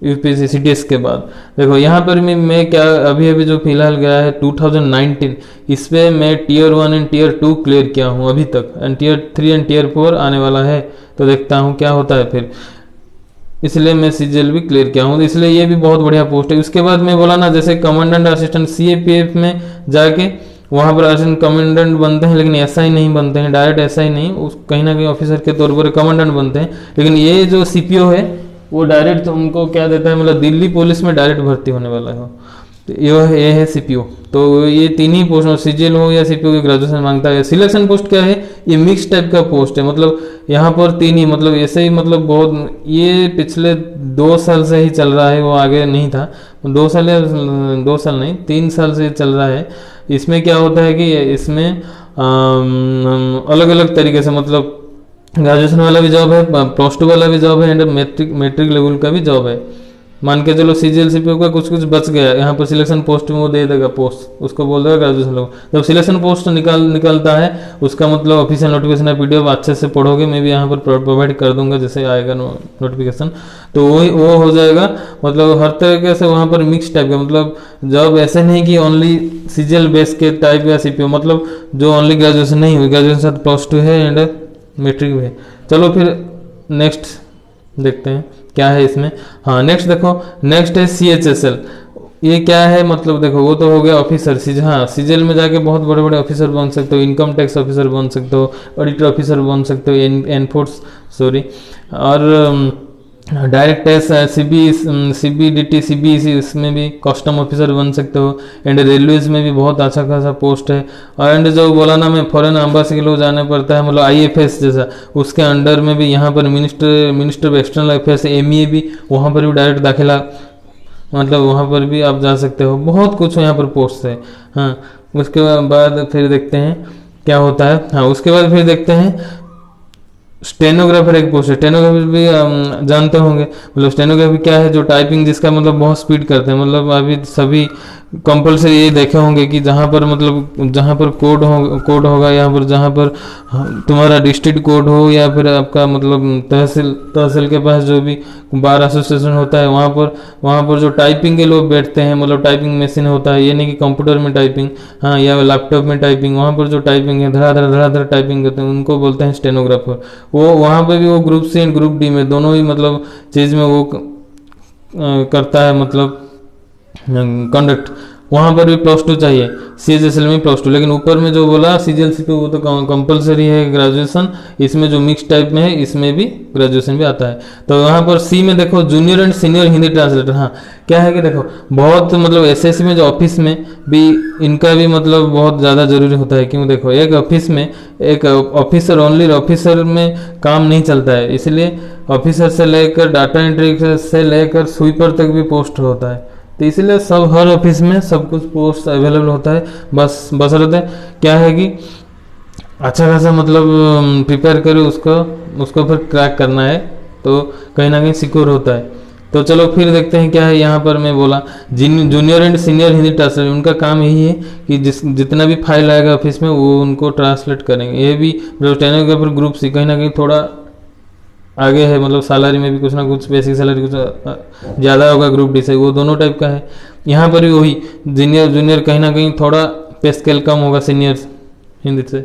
यूपीएससी सीटीएस के बाद। देखो यहाँ पर मैं क्या अभी अभी जो फिलहाल गया है 2019, इस पे मैं टीयर 1 एंड टीयर 2 क्लियर किया हूँ अभी तक, एंड टीयर 3 एंड टीयर 4 आने वाला है, तो देखता हूँ क्या होता है फिर। इसलिए मैं सीजीएल भी क्लियर किया हूँ, इसलिए ये भी बहुत बढ़िया पोस्ट है। उसके बाद मैं बोला ना, जैसे कमांडेंट असिस्टेंट सीएपीएफ में जाके वहाँ पर असिस्टेंट कमांडेंट बनते हैं, लेकिन ऐसा ही नहीं बनते हैं, डायरेक्ट ऐसा ही नहीं, उस कहीं ना कहीं ऑफिसर के तौर पर कमांडेंट बनते हैं। लेकिन ये जो सीपीओ है वो डायरेक्ट उनको क्या देता है, मतलब दिल्ली पुलिस में डायरेक्ट भर्ती होने वाला है। तो ये है सीपीओ। तो ये तीन ही पोस्ट, सीजीएल हो या सीपीओ की ग्रेजुएशन मांगता है। सिलेक्शन पोस्ट क्या है, ये मिक्स टाइप का पोस्ट है, मतलब यहाँ पर तीन ही, मतलब ऐसे ही, मतलब बहुत, ये पिछले 2 साल से ही चल रहा है, वो आगे नहीं था। 2 साल या 2 साल नहीं, 3 साल से चल रहा है। इसमें क्या होता है कि इसमें अलग अलग तरीके से, मतलब ग्रेजुएशन वाला भी जॉब है, प्लस 2 वाला भी जॉब है, एंड मैट्रिक लेवल का भी जॉब है। मान के चलो सीजीएल सीपीओ का कुछ कुछ बच गया, यहाँ पर सिलेक्शन पोस्ट में वो दे देगा पोस्ट, उसको बोल देगा ग्रेजुएशन लोग। जब सिलेक्शन पोस्ट निकलता है, उसका मतलब ऑफिशियल नोटिफिकेशन है, पीडीएफ अच्छे से पढ़ोगे, मैं भी यहाँ पर प्रोवाइड कर दूंगा जैसे आएगा नोटिफिकेशन, तो वो हो जाएगा। मतलब हर तरीके से वहाँ पर मिक्स टाइप का, मतलब जॉब ऐसे नहीं कि ओनली सीजीएल बेस के टाइप या सीपीओ, मतलब जो ओनली ग्रेजुएशन नहीं हुई, ग्रेजुएशन साथ प्लस 2 है एंड मैट्रिक भी है। चलो फिर नेक्स्ट देखते हैं क्या है इसमें। हाँ नेक्स्ट देखो, नेक्स्ट है सीएचएसएल। ये क्या है, मतलब देखो वो तो हो गया ऑफिसर। हाँ सीजीएल में जाके बहुत बड़े बड़े ऑफिसर बन सकते हो, इनकम टैक्स ऑफिसर बन सकते हो, ऑडिटर ऑफिसर बन सकते हो, एनफोर्स और डायरेक्ट टेस्ट सीबीडीटी सीबीईसी, इसमें भी कस्टम ऑफिसर बन सकते हो, एंड रेलवेज में भी बहुत अच्छा खासा पोस्ट है। एंड जो बोला ना मैं, फॉरेन एम्बेसी के लोग जाना पड़ता है, मतलब आईएफएस जैसा, उसके अंडर में भी यहाँ पर minister of external affairs MEA भी, वहाँ पर भी डायरेक्ट दाखिला, मतलब वहाँ पर भी आप जा सकते हो। बहुत कुछ यहाँ पर पोस्ट है। हाँ उसके बाद फिर देखते हैं क्या होता है। हाँ उसके बाद फिर देखते हैं स्टेनोग्राफर, एक पोस्ट है। स्टेनोग्राफर भी जानते होंगे, मतलब स्टेनोग्राफी क्या है, जो टाइपिंग जिसका मतलब बहुत स्पीड करते हैं, मतलब अभी सभी कंपलसरी ये देखे होंगे कि जहाँ पर मतलब जहाँ पर कोड होगा, यहाँ पर जहाँ पर तुम्हारा डिस्ट्रिक्ट कोड हो, या फिर आपका मतलब तहसील के पास जो भी बार एसोसिएशन होता है, वहाँ पर जो टाइपिंग के लोग बैठते हैं, मतलब टाइपिंग मशीन होता है, ये नहीं कि कंप्यूटर में टाइपिंग, हाँ या लैपटॉप में टाइपिंग, वहाँ पर जो टाइपिंग है धड़ाधड़ टाइपिंग करते हैं, उनको बोलते हैं स्टेनोग्राफर। वो वहाँ पर भी वो group C and group D में दोनों ही मतलब चीज़ में वो करता है, मतलब कंडक्ट। वहाँ पर भी प्लस 2 चाहिए, सीएचएसएल में प्लस 2, लेकिन ऊपर में जो बोला सीजीएल सीपीओ वो तो कंपलसरी है ग्रेजुएशन। इसमें जो मिक्स टाइप में है, इसमें भी ग्रेजुएशन भी आता है। तो यहाँ पर सी में देखो junior and senior Hindi translator. हाँ क्या है कि देखो बहुत मतलब एसएससी में जो ऑफिस में भी इनका भी मतलब बहुत ज़्यादा जरूरी होता है। क्यों, देखो एक ऑफिस में एक ऑफिसर, ओनली ऑफिसर में काम नहीं चलता है, इसलिए ऑफिसर से लेकर डाटा एंट्री से लेकर स्वीपर तक भी पोस्ट होता है। तो इसीलिए सब हर ऑफिस में सब कुछ पोस्ट अवेलेबल होता है। बस रहते क्या है कि अच्छा खासा मतलब प्रिपेयर करो उसको फिर क्रैक करना है, तो कहीं ना कहीं सिक्योर होता है। तो चलो फिर देखते हैं क्या है। यहाँ पर मैं बोला junior and senior Hindi translator, उनका काम यही है कि जितना भी फाइल आएगा ऑफिस में वो उनको ट्रांसलेट करेंगे। ये भी स्टेनोग्राफर ग्रुप सी कहीं ना कहीं थोड़ा आगे है, मतलब सैलरी में भी कुछ ना कुछ बेसिक सैलरी कुछ ज़्यादा होगा ग्रुप डी से, वो दोनों टाइप का है। यहाँ पर भी वही जूनियर कहीं ना कहीं थोड़ा पे स्केल कम होगा सीनियर हिंदी से,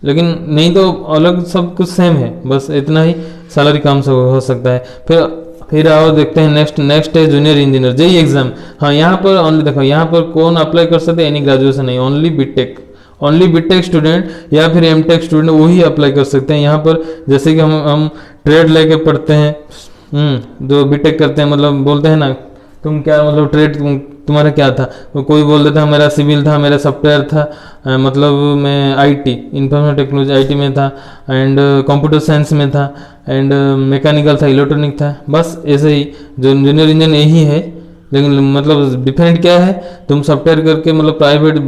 लेकिन नहीं तो अलग सब कुछ सेम है, बस इतना ही सैलरी कम से हो सकता है। फिर आओ देखते हैं नेक्स्ट है जूनियर इंजीनियर जेई एग्जाम। हाँ यहाँ पर ओनली देखो, यहाँ पर कौन अप्लाई कर सकते हैं, एनी ग्रेजुएशन नहीं, ओनली बीटेक स्टूडेंट या फिर एमटेक स्टूडेंट वही अप्लाई कर सकते हैं। यहाँ पर जैसे कि हम ट्रेड लेके पढ़ते हैं, जो बीटेक करते हैं, मतलब बोलते हैं ना तुम क्या मतलब ट्रेड तुम्हारा क्या था, तो कोई बोल देता है मेरा सिविल था, मेरा सॉफ्टवेयर था, मतलब मैं आईटी इंफॉर्मेशन टेक्नोलॉजी आईटी में था, एंड कंप्यूटर साइंस में था, एंड मैकेनिकल था, इलेक्ट्रॉनिक था, बस ऐसे ही जो जूनियर इंजीनियर यही है। लेकिन मतलब डिफरेंट क्या है, तुम सॉफ्टवेयर करके मतलब प्राइवेट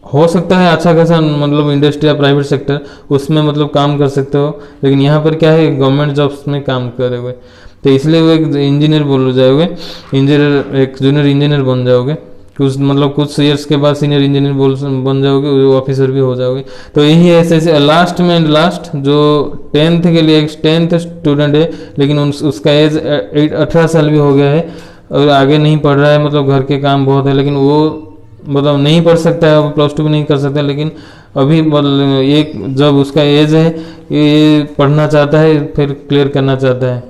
हो सकता है अच्छा खासा मतलब इंडस्ट्री या प्राइवेट सेक्टर उसमें मतलब काम कर सकते हो, लेकिन यहाँ पर क्या है गवर्नमेंट जॉब्स में काम करे हुए, तो इसलिए वो एक इंजीनियर बोल जाओगे, एक जूनियर इंजीनियर बन जाओगे। कुछ मतलब कुछ ईयर्स के बाद सीनियर इंजीनियर बन जाओगे, ऑफिसर भी हो जाओगे। तो यही है ऐसे लास्ट में लास्ट जो 10th के लिए 10th स्टूडेंट है, लेकिन उसका एज 18 साल भी हो गया है और आगे नहीं पढ़ रहा है, मतलब घर के काम बहुत है, लेकिन वो मतलब नहीं पढ़ सकता है, वो +2 भी नहीं कर सकता, लेकिन अभी मतलब एक जब उसका एज है ये पढ़ना चाहता है, फिर क्लियर करना चाहता है।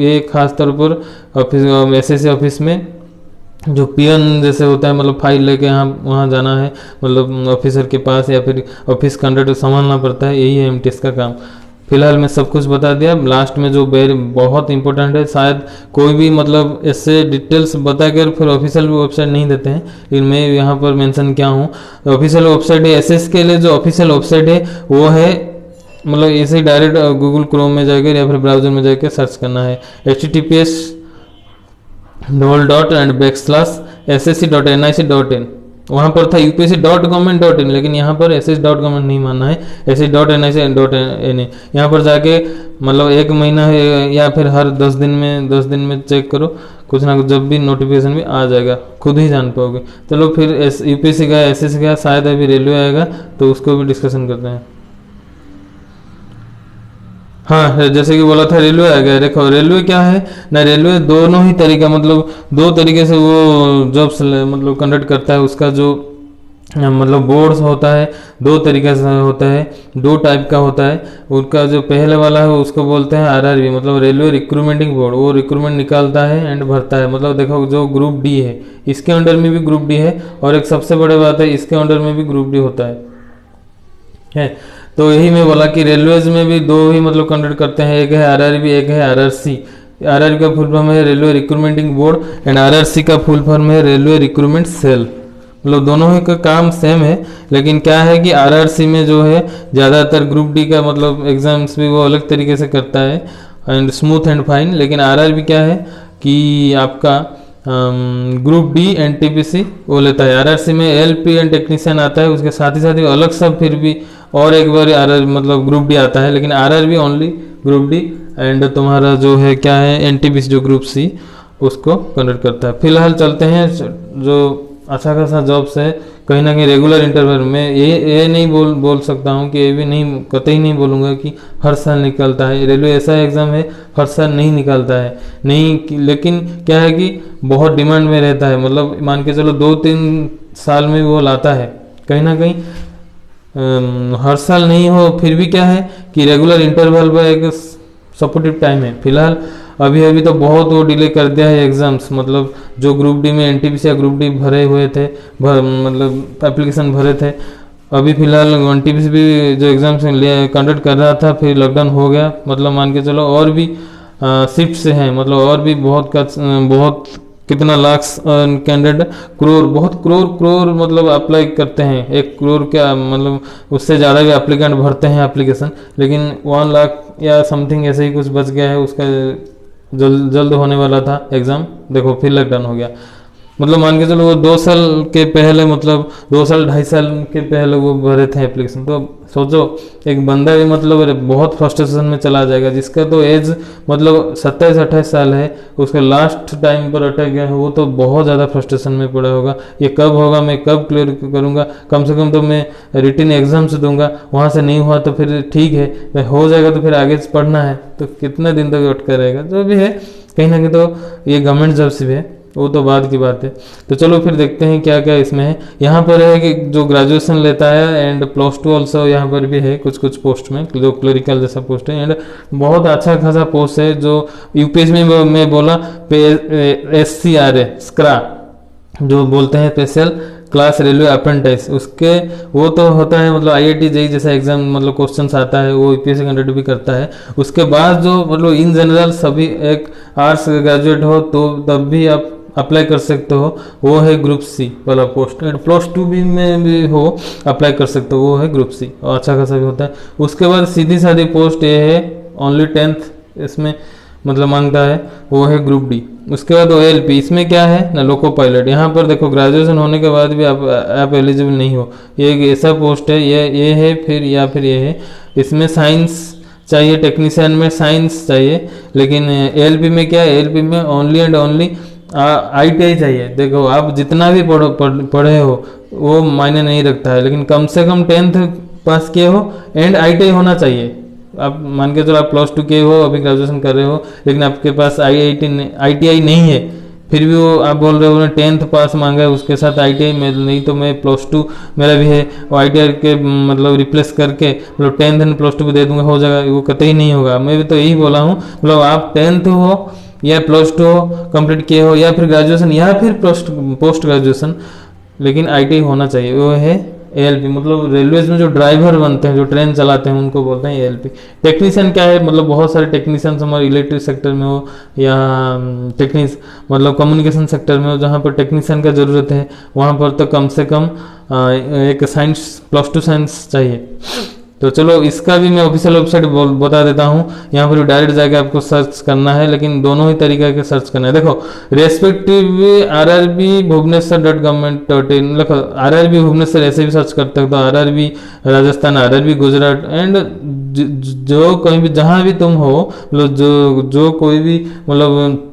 ये खास तौर पर ऑफिस एसएससी ऑफिस में जो पियन जैसे होता है, मतलब फाइल लेके यहाँ वहाँ जाना है, मतलब ऑफिसर के पास, या फिर ऑफिस कंडक्ट संभालना पड़ता है, यही है एमटीएस का काम। फिलहाल मैं सब कुछ बता दिया। लास्ट में जो बहुत इंपॉर्टेंट है, शायद कोई भी मतलब इससे डिटेल्स बताकर फिर ऑफिशियल वेबसाइट नहीं देते हैं, लेकिन मैं यहाँ पर मेंशन क्या हूँ, ऑफिशियल वेबसाइट है एसएस के लिए। जो ऑफिशियल वेबसाइट है वो है, मतलब ऐसे डायरेक्ट गूगल क्रोम में जाकर या फिर ब्राउजर में जाकर सर्च करना है, https://ssc.nic.in। वहाँ पर था upsc.gov.in, लेकिन यहाँ पर ss.gov नहीं मानना है, ss.nic.in। यहाँ पर जाके मतलब 1 महीना है या फिर हर 10 दिन में चेक करो, कुछ ना कुछ जब भी नोटिफिकेशन भी आ जाएगा, खुद ही जान पाओगे। चलो फिर यूपीएससी का, एसएससी का, शायद अभी रेलवे आएगा तो उसको भी डिस्कशन करते हैं। हाँ, जैसे कि बोला था रेलवे आ गया। देखो रेलवे क्या है ना, रेलवे दोनों ही तरीका, मतलब 2 तरीके से वो जॉब्स मतलब कंडक्ट करता है। उसका जो मतलब बोर्ड्स होता है 2 तरीके से होता है, 2 टाइप का होता है। उनका जो पहले वाला है उसको बोलते हैं आरआरबी, मतलब रेलवे रिक्रूटमेंटिंग बोर्ड। वो रिक्रूटमेंट निकालता है एंड भरता है। मतलब देखो जो ग्रुप डी है, इसके अंडर में भी ग्रुप डी है, और एक सबसे बड़ी बात है इसके अंडर में भी ग्रुप डी होता है। तो यही मैं बोला कि रेलवेज में भी 2 ही मतलब कंडक्ट करते हैं, एक है आरआरबी, एक है आरआरसी। आरआरबी का फुल फॉर्म है रेलवे रिक्रूटमेंटिंग बोर्ड एंड आरआरसी का फुल फॉर्म है रेलवे रिक्रूटमेंट सेल। मतलब दोनों ही का काम सेम है, लेकिन क्या है कि आरआरसी में जो है ज़्यादातर ग्रुप डी का मतलब एग्जाम्स भी वो अलग तरीके से करता है एंड स्मूथ एंड फाइन। लेकिन आरआरबी क्या है कि आपका ग्रुप डी एनटीपीसी वो लेता है। आरआरसी में एलपी एंड टेक्नीशियन आता है, उसके साथ ही अलग सब फिर भी और एक बार आरआर मतलब ग्रुप डी आता है, लेकिन RRB only group D and तुम्हारा जो है क्या है एनटीपीसी जो ग्रुप सी उसको कंडक्ट करता है। फिलहाल चलते हैं जो अच्छा खासा जॉब्स है, कहीं ना कहीं रेगुलर इंटरवल में ये नहीं बोल सकता हूँ कि ये भी नहीं, कतई नहीं बोलूँगा कि हर साल निकलता है। रेलवे ऐसा एग्ज़ाम है हर साल नहीं निकलता है, नहीं, लेकिन क्या है कि बहुत डिमांड में रहता है। मतलब मान के चलो 2-3 साल में वो लाता है, कहीं ना कहीं हर साल नहीं हो, फिर भी क्या है कि रेगुलर इंटरवल पर एक सपोर्टिव टाइम है। फिलहाल अभी तो बहुत वो डिले कर दिया है एग्ज़ाम्स। मतलब जो ग्रुप डी में एनटीपीसी या ग्रुप डी भरे हुए थे, मतलब एप्लीकेशन भरे थे, अभी फिलहाल एनटीपीसी भी जो एग्ज़ाम्स कंडक्ट कर रहा था, फिर लॉकडाउन हो गया। मतलब मान के चलो और भी शिफ्ट हैं, मतलब और भी बहुत कितना लाख कैंडिडेट, बहुत करोड़ मतलब अप्लाई करते हैं। 1 करोड़ क्या मतलब उससे ज़्यादा भी एप्लीकेंट भरते हैं एप्लीकेशन, लेकिन 1 लाख या समथिंग ऐसे ही कुछ बच गया है। उसका जल्द होने वाला था एग्ज़ाम, देखो फिर लॉकडाउन हो गया। मतलब मान के चलो वो 2 साल के पहले, मतलब 2 साल 2.5 साल के पहले वो भरे थे एप्लीकेशन। तो सोचो एक बंदा भी मतलब बहुत फ्रस्ट्रेशन में चला जाएगा, जिसका तो एज मतलब 27-28 साल है, उसका लास्ट टाइम पर अटक गया है, वो तो बहुत ज़्यादा फ्रस्ट्रेशन में पड़ा होगा। ये कब होगा, मैं कब क्लियर करूँगा, कम से कम तो मैं रिटन एग्जाम से दूंगा, वहाँ से नहीं हुआ तो फिर ठीक है, हो जाएगा तो फिर आगे पढ़ना है, तो कितना दिन तक अटका रहेगा। जो भी है कहीं ना कहीं तो ये गवर्नमेंट जॉब से भी है, वो तो बाद की बात है। तो चलो फिर देखते हैं क्या क्या इसमें है। यहाँ पर है कि जो ग्रेजुएशन लेता है एंड +2 ऑल्सो यहाँ पर भी है कुछ पोस्ट में, जो क्लरिकल जैसा पोस्ट है एंड बहुत अच्छा खासा पोस्ट है। जो यूपीएससी में मैं बोला SCRA स्क्रा जो बोलते हैं स्पेशल क्लास रेलवे अप्रेंटिस, उसके वो तो होता है मतलब IIT JEE जैसा एग्जाम मतलब क्वेश्चंस आता है, वो यूपीएससी कंडक्ट भी करता है। उसके बाद जो मतलब इन जनरल सभी एक आर्ट्स ग्रेजुएट हो तो तब भी आप अप्लाई कर सकते हो, वो है ग्रुप सी वाला पोस्ट। एंड +2 में भी हो अप्लाई कर सकते हो, वो है ग्रुप सी, और अच्छा खासा भी होता है। उसके बाद सीधी सादी पोस्ट ये है ओनली 10th इसमें मतलब मांगता है, वो है ग्रुप डी। उसके बाद OLP, इसमें क्या है ना लोको पायलट। यहाँ पर देखो ग्रेजुएशन होने के बाद भी आप एलिजिबल नहीं हो, ये एक ऐसा पोस्ट है, ये है फिर या फिर ये है। इसमें साइंस चाहिए, टेक्नीशियन में साइंस चाहिए, लेकिन ALP में क्या है, ALP में ओनली एंड ओनली ITI चाहिए। देखो आप जितना भी पढ़े हो वो मायने नहीं रखता है, लेकिन कम से कम 10th पास किए हो एंड ITI होना चाहिए। आप मान के चलो आप +2 किए हो, अभी ग्रेजुएशन कर रहे हो, लेकिन आपके पास ITI नहीं है, फिर भी वो आप बोल रहे हो 10th पास मांगा है, उसके साथ ITI में नहीं तो मैं +2 मेरा भी है, और ITI के मतलब रिप्लेस करके मतलब 10th एंड +2 भी दे दूंगा, हो जाएगा, वो कतई नहीं होगा। मैं भी तो यही बोला हूँ, मतलब आप 10th हो या +2 हो कंप्लीट किए हो, या फिर ग्रेजुएशन या फिर पोस्ट ग्रेजुएशन, लेकिन ITI होना चाहिए। वो है ALP, मतलब रेलवेज में जो ड्राइवर बनते हैं, जो ट्रेन चलाते हैं, उनको बोलते हैं ALP। टेक्नीशियन क्या है, मतलब बहुत सारे टेक्नीशियंस हमारे इलेक्ट्रिक सेक्टर में हो या मतलब कम्युनिकेशन सेक्टर में हो, जहाँ पर टेक्नीशियन का ज़रूरत है, वहाँ पर तो कम से कम एक साइंस +2 साइंस चाहिए। तो चलो इसका भी मैं ऑफिशियल वेबसाइट बता देता हूँ, यहाँ पर डायरेक्ट जाके आपको सर्च करना है, लेकिन दोनों ही तरीके के सर्च करना है। देखो रेस्पेक्टिव RRB Bhubaneswar.government.in, देखो RRB भुवनेश्वर ऐसे भी सर्च करते हो तो RRB Rajasthan, RRB Gujarat, and जो कहीं भी जहाँ भी तुम हो, मतलब जो कोई भी मतलब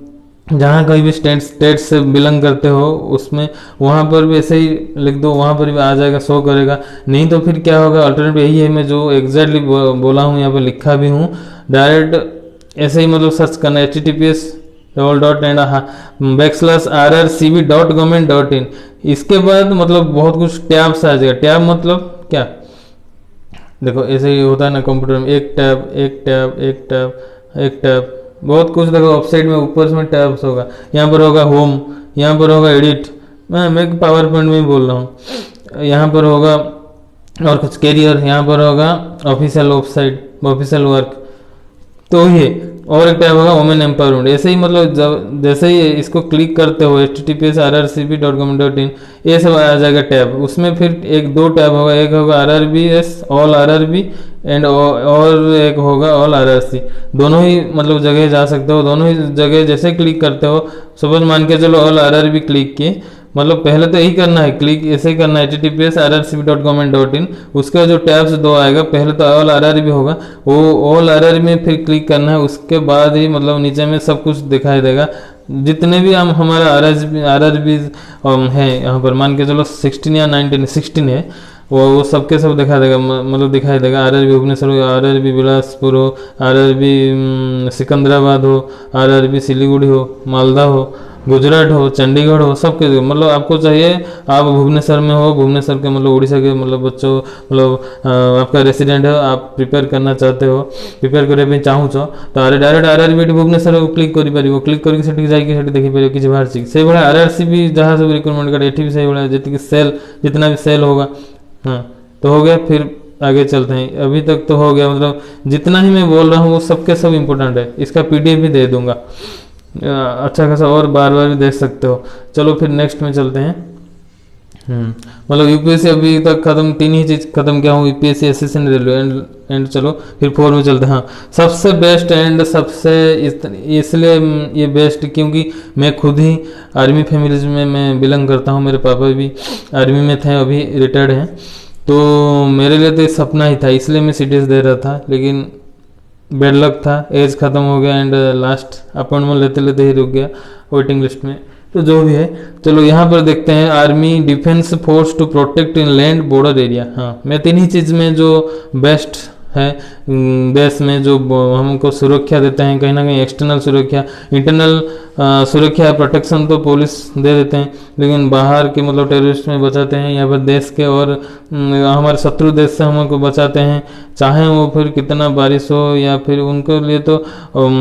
जहाँ कहीं भी स्टेट से बिलोंग करते हो, उसमें वहाँ पर भी ऐसे ही लिख दो, वहाँ पर भी आ जाएगा, शो करेगा। नहीं तो फिर क्या होगा, अल्टरनेटिव यही है, मैं जो एग्जैक्टली बोला हूँ, यहाँ पर लिखा भी हूँ, डायरेक्ट ऐसे ही मतलब सर्च करना है https://rrcb.government.in। इसके बाद मतलब बहुत कुछ टैब्स आ जाएगा। टैब मतलब क्या, देखो ऐसे ही होता है ना कंप्यूटर में, एक टैब एक टैब एक टैब एक टैब, बहुत कुछ। देखो वेबसाइट में ऊपर में टैब्स होगा, यहाँ पर होगा होम, यहाँ पर होगा एडिट, मैं पावर पॉइंट में ही बोल रहा हूँ, यहाँ पर होगा और कुछ कैरियर, यहाँ पर होगा ऑफिशियल वेबसाइट, ऑफिशियल वर्क, तो ये और एक टैब होगा वुमेन एम्पावरमेंट। ऐसे ही मतलब जैसे ही इसको क्लिक करते हो https://rrcb.government.in, ये सब आ जाएगा टैब। उसमें फिर एक दो टैब होगा, एक होगा RRBS ऑल RRB एंड और एक होगा ऑल RRC। दोनों ही मतलब जगह जा सकते हो, दोनों ही जगह जैसे क्लिक करते हो, सपोज मान के चलो ऑल RRB क्लिक किए, मतलब पहले तो यही करना है, क्लिक ऐसे ही करना है https://rrcb.government.in। उसका जो टैब्स दो आएगा, पहले तो ऑल RRB होगा, वो ऑल RRB में फिर क्लिक करना है, उसके बाद ही मतलब नीचे में सब कुछ दिखाई देगा, जितने भी हम हमारा RRB है, यहाँ पर मान के चलो 16 या 16 है, वो सबके सब दिखा देगा, मतलब दिखाई देगा। RRB भुवनेश्वर हो, RRB बिलासपुर हो, RRB सिकंदराबाद हो, RRB सिलीगुड़ी हो, मालदा हो, गुजरात हो, चंडीगढ़ हो, सबके मतलब आपको चाहिए, आप भुवनेश्वर में हो, भुवनेश्वर के मतलब उड़ीसा के मतलब बच्चों मतलब आपका रेसिडेंट है, आप प्रिपेयर करना चाहते हो, प्रिपेयर କରିବା ପାଇଁ ଚାହୁଁଛ ତ डायरेक्ट RRB भुवनेश्वर क्लिक କରିପାରିବ, କ୍ଲିକ୍ କରିକି ସେଠିକି ଯାଇକି ସେଠି ଦେଖିପାରିବ କିଛି ବାହାରିଛି। ସେଇଭଳିଆ RRC भी जहाँ सब रिक्रूटमेंट करे एठी भी ସେଇଭଳିଆ ଯେତିକି सेल जितना भी सेल होगा, हाँ तो हो गया। फिर आगे चलते हैं, अभी तक तो हो गया, मतलब जितना ही मैं बोल रहा हूँ वो सबके सब इम्पोर्टेंट है। इसका PDF भी दे दूंगा, अच्छा खासा, और बार बार भी देख सकते हो। चलो फिर नेक्स्ट में चलते हैं। मतलब UPSC अभी तक खत्म, 3 ही चीज खत्म किया हूँ, UPSC SSC रेलवे एंड चलो फिर 4 में चलते हैं। हाँ सबसे बेस्ट एंड सबसे इसलिए ये बेस्ट क्योंकि मैं खुद ही आर्मी फैमिलीज में मैं बिलोंग करता हूँ, मेरे पापा भी आर्मी में थे, अभी रिटायर्ड हैं, तो मेरे लिए तो ये सपना ही था, इसलिए मैं CDS दे रहा था, लेकिन बेड लक था, एज ख़त्म हो गया एंड लास्ट अपॉइंटमेंट लेते लेते ही रुक गया वेटिंग लिस्ट में। तो जो भी है, चलो यहाँ पर देखते हैं, army defence force to protect in land border area. हाँ मैं 3 ही चीज़ में जो बेस्ट है देश में, जो हमको सुरक्षा देते हैं, कहीं ना कहीं एक्सटर्नल सुरक्षा, इंटरनल सुरक्षा प्रोटेक्शन तो पुलिस दे देते हैं, लेकिन बाहर के मतलब टेररिस्ट में बचाते हैं, यहाँ पर देश के और हमारे शत्रु देश से हमको बचाते हैं, चाहे वो फिर कितना बारिश हो, या फिर उनके लिए तो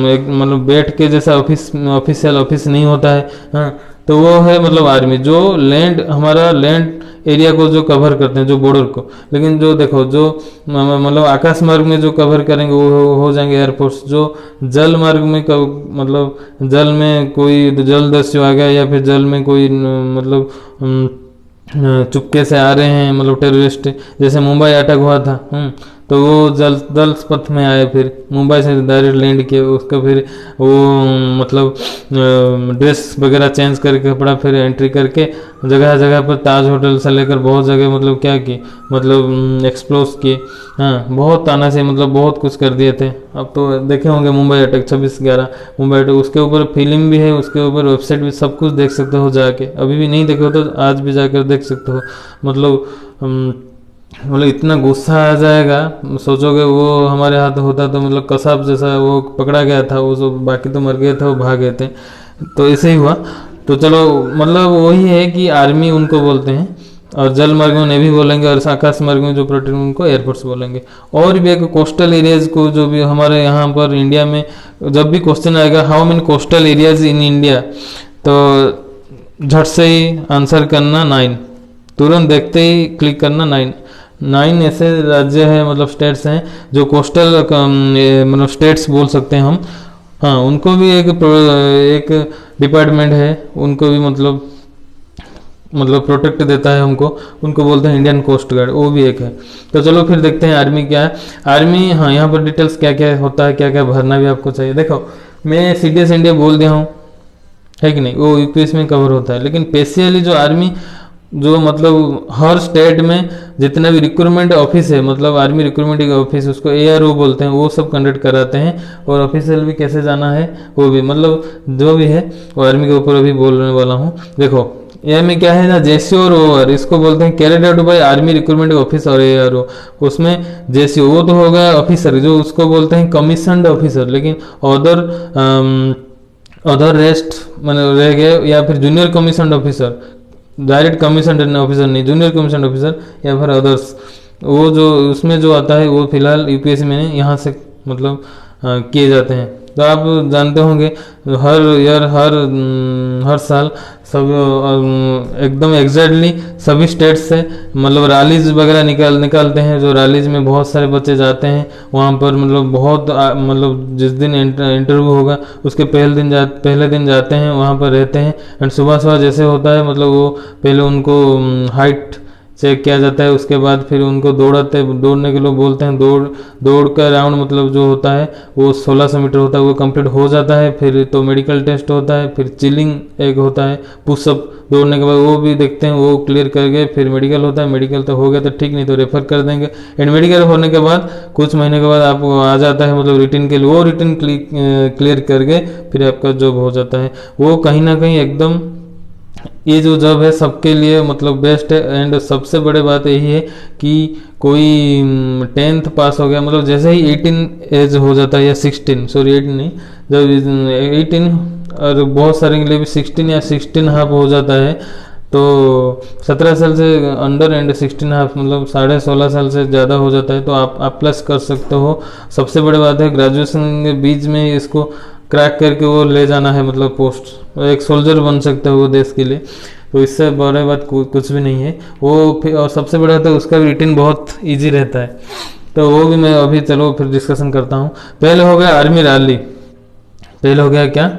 एक मतलब बैठ के जैसा ऑफिशियल ऑफिस नहीं होता है। हाँ तो वो है मतलब आर्मी, जो लैंड हमारा लैंड एरिया को जो कवर करते हैं, जो बॉर्डर को, लेकिन जो देखो जो मतलब आकाश मार्ग में जो कवर करेंगे वो हो जाएंगे एयरफोर्स। जो जल मार्ग में मतलब जल में कोई जल दस्यु आ गया, या फिर जल में कोई मतलब चुपके से आ रहे हैं मतलब टेररिस्ट, जैसे मुंबई अटैक हुआ था, तो वो जल पथ में आए, फिर मुंबई से डायरेक्ट लैंड किए, उसका फिर वो मतलब ड्रेस वगैरह चेंज करके कपड़ा फिर एंट्री करके जगह जगह पर ताज होटल से लेकर बहुत जगह मतलब क्या की, मतलब एक्सप्लोर किए। हाँ, बहुत ताना से मतलब बहुत कुछ कर दिए थे। अब तो देखे होंगे मुंबई अटैक 26/11 मुंबई अटैक, उसके ऊपर फिल्म भी है, उसके ऊपर वेबसाइट भी, सब कुछ देख सकते हो जाके। अभी भी नहीं देखे हो तो आज भी जाकर देख सकते हो। मतलब इतना गुस्सा आ जाएगा, सोचोगे वो हमारे हाथ होता तो मतलब कसाब जैसा वो पकड़ा गया था, वो जो बाकी तो मर गए थे वो भाग गए थे, तो ऐसे ही हुआ। तो चलो मतलब वही है कि आर्मी उनको बोलते हैं, और जल मार्ग में नेवी बोलेंगे, और आकाश मार्ग में जो प्रोटेक्ट उनको एयरफोर्स बोलेंगे। और भी एक कोस्टल एरियाज को, जो भी हमारे यहाँ पर इंडिया में जब भी क्वेश्चन आएगा how many coastal areas in India, तो झट से ही आंसर करना 9, तुरंत देखते ही क्लिक करना 9 ऐसे राज्य है, मतलब स्टेट्स हैं जो कोस्टल मतलब स्टेट्स बोल सकते हैं हम। हाँ, उनको भी एक डिपार्टमेंट है, उनको भी मतलब प्रोटेक्ट देता है हमको, उनको बोलते हैं इंडियन कोस्ट गार्ड, वो भी एक है। तो चलो फिर देखते हैं आर्मी क्या है। आर्मी, हाँ, यहाँ पर डिटेल्स क्या क्या होता है, क्या क्या भरना भी आपको चाहिए। देखो मैं CDS इंडिया बोल दिया हूँ, है कि नहीं, वो यूपीएससी में कवर होता है। लेकिन स्पेशली जो आर्मी, जो मतलब हर स्टेट में जितना भी रिक्रूटमेंट ऑफिस है, मतलब आर्मी रिक्रूटमेंट ऑफिस, उसको ARO बोलते हैं, वो सब कंडक्ट कराते हैं। और ऑफिशियल भी कैसे जाना है वो भी, मतलब जो भी है वो आर्मी के ऊपर अभी बोलने वाला हूँ। देखो ये में क्या है ना, JCO और OR, इसको बोलते हैं carried out by army recruitment office और ARO। उसमें JCO वो तो होगा ऑफिसर, जो उसको बोलते हैं कमीशनड ऑफिसर, लेकिन अदर रेस्ट मतलब रह गए, या फिर junior commission officer, direct commission officer नहीं, जूनियर कमीशन ऑफिसर या फिर अदर्स, वो जो उसमें जो आता है वो फिलहाल यूपीएससी में यहाँ से मतलब किए जाते हैं। तो आप जानते होंगे हर ईयर हर साल सब एकदम एग्जैक्टली सभी स्टेट से मतलब रैलीज वगैरह निकालते हैं, जो रैलीज में बहुत सारे बच्चे जाते हैं वहाँ पर, मतलब बहुत मतलब जिस दिन इंटरव्यू होगा उसके पहले दिन जाते हैं, वहाँ पर रहते हैं। एंड सुबह सुबह जैसे होता है, मतलब वो पहले उनको हाइट चेक किया जाता है, उसके बाद फिर उनको दौड़ने के लोग बोलते हैं, दौड़ का राउंड मतलब जो होता है वो 1600 मीटर होता है, वो कंप्लीट हो जाता है। फिर तो मेडिकल टेस्ट होता है, फिर चिलिंग एक होता है, पुशअप दौड़ने के बाद वो भी देखते हैं, वो क्लियर कर गए फिर मेडिकल होता है। मेडिकल तो हो गया तो ठीक, नहीं तो रेफर कर देंगे। एंड मेडिकल होने के बाद कुछ महीने के बाद आपको आ जाता है मतलब रिटर्न के लिए, वो रिटर्न क्लियर करके फिर आपका जॉब हो जाता है। वो कहीं ना कहीं एकदम ये जो जॉब है सबके लिए मतलब बेस्ट है। एंड सबसे बड़ी बात यही है कि कोई 10th पास हो गया, मतलब जैसे ही 18 एज हो जाता है, या 16, सॉरी 18 नहीं, जब 18 और बहुत सारे के लिए भी 16 या 16.5 हो जाता है, तो 17 साल से अंडर एंड 16.5 मतलब 16.5 साल से ज़्यादा हो जाता है तो आप अप्लाई कर सकते हो। सबसे बड़ी बात है ग्रेजुएशन के बीच में इसको क्रैक करके वो ले जाना है, मतलब पोस्ट एक सोल्जर बन सकते हो वो देश के लिए। तो इससे बड़ी बात कुछ भी नहीं है वो। और सबसे बड़ा तो उसका भी रिटर्न बहुत इजी रहता है, तो वो भी मैं अभी चलो फिर डिस्कशन करता हूँ। पहले हो गया आर्मी रैली, पहले हो गया क्या,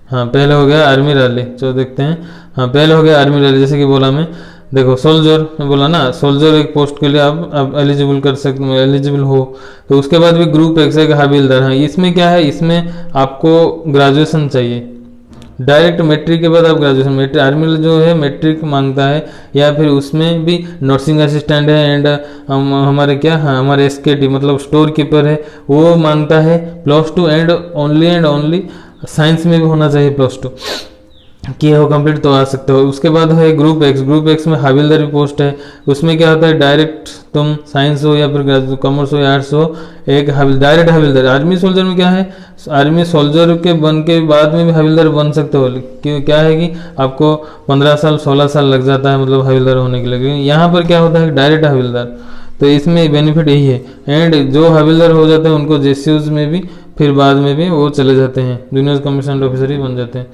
हाँ पहले हो गया आर्मी रैली, जो देखते हैं। हाँ पहले हो गया आर्मी रैली, जैसे कि बोला मैं, देखो सोल्जर मैं बोला ना, सोल्जर एक पोस्ट के लिए आप एलिजिबल कर सकते, एलिजिबल हो। तो उसके बाद भी ग्रुप एक से हवलदार। हाँ इसमें क्या है, इसमें आपको ग्रेजुएशन चाहिए, डायरेक्ट मैट्रिक के बाद आप ग्रेजुएशन, मैट्रिक आर्मी जो है मैट्रिक मांगता है, या फिर उसमें भी नर्सिंग असिस्टेंट है। एंड हमारे क्या, हाँ हमारे SKT मतलब स्टोर कीपर है, वो मांगता है +2 एंड ओनली साइंस में भी होना चाहिए +2 किए हो कंप्लीट, तो आ सकते हो। उसके बाद है ग्रुप एक्स में हवलदारी पोस्ट है। उसमें क्या होता है, डायरेक्ट तुम साइंस हो या फिर कॉमर्स हो या आर्ट्स हो, एक डायरेक्ट हवलदार। आर्मी सोल्जर में क्या है, आर्मी सोल्जर के बन के बाद में भी हवलदार बन सकते हो, क्यों क्या है कि आपको 15 साल 16 साल लग जाता है मतलब हवलदार होने के लिए। यहाँ पर क्या होता है डायरेक्ट हवलदार, तो इसमें बेनिफिट यही है। एंड जो हवलदार हो जाते हैं उनको JCOs में भी फिर बाद में भी वो चले जाते हैं, जूनियर कमीशन ऑफिसर ही बन जाते हैं।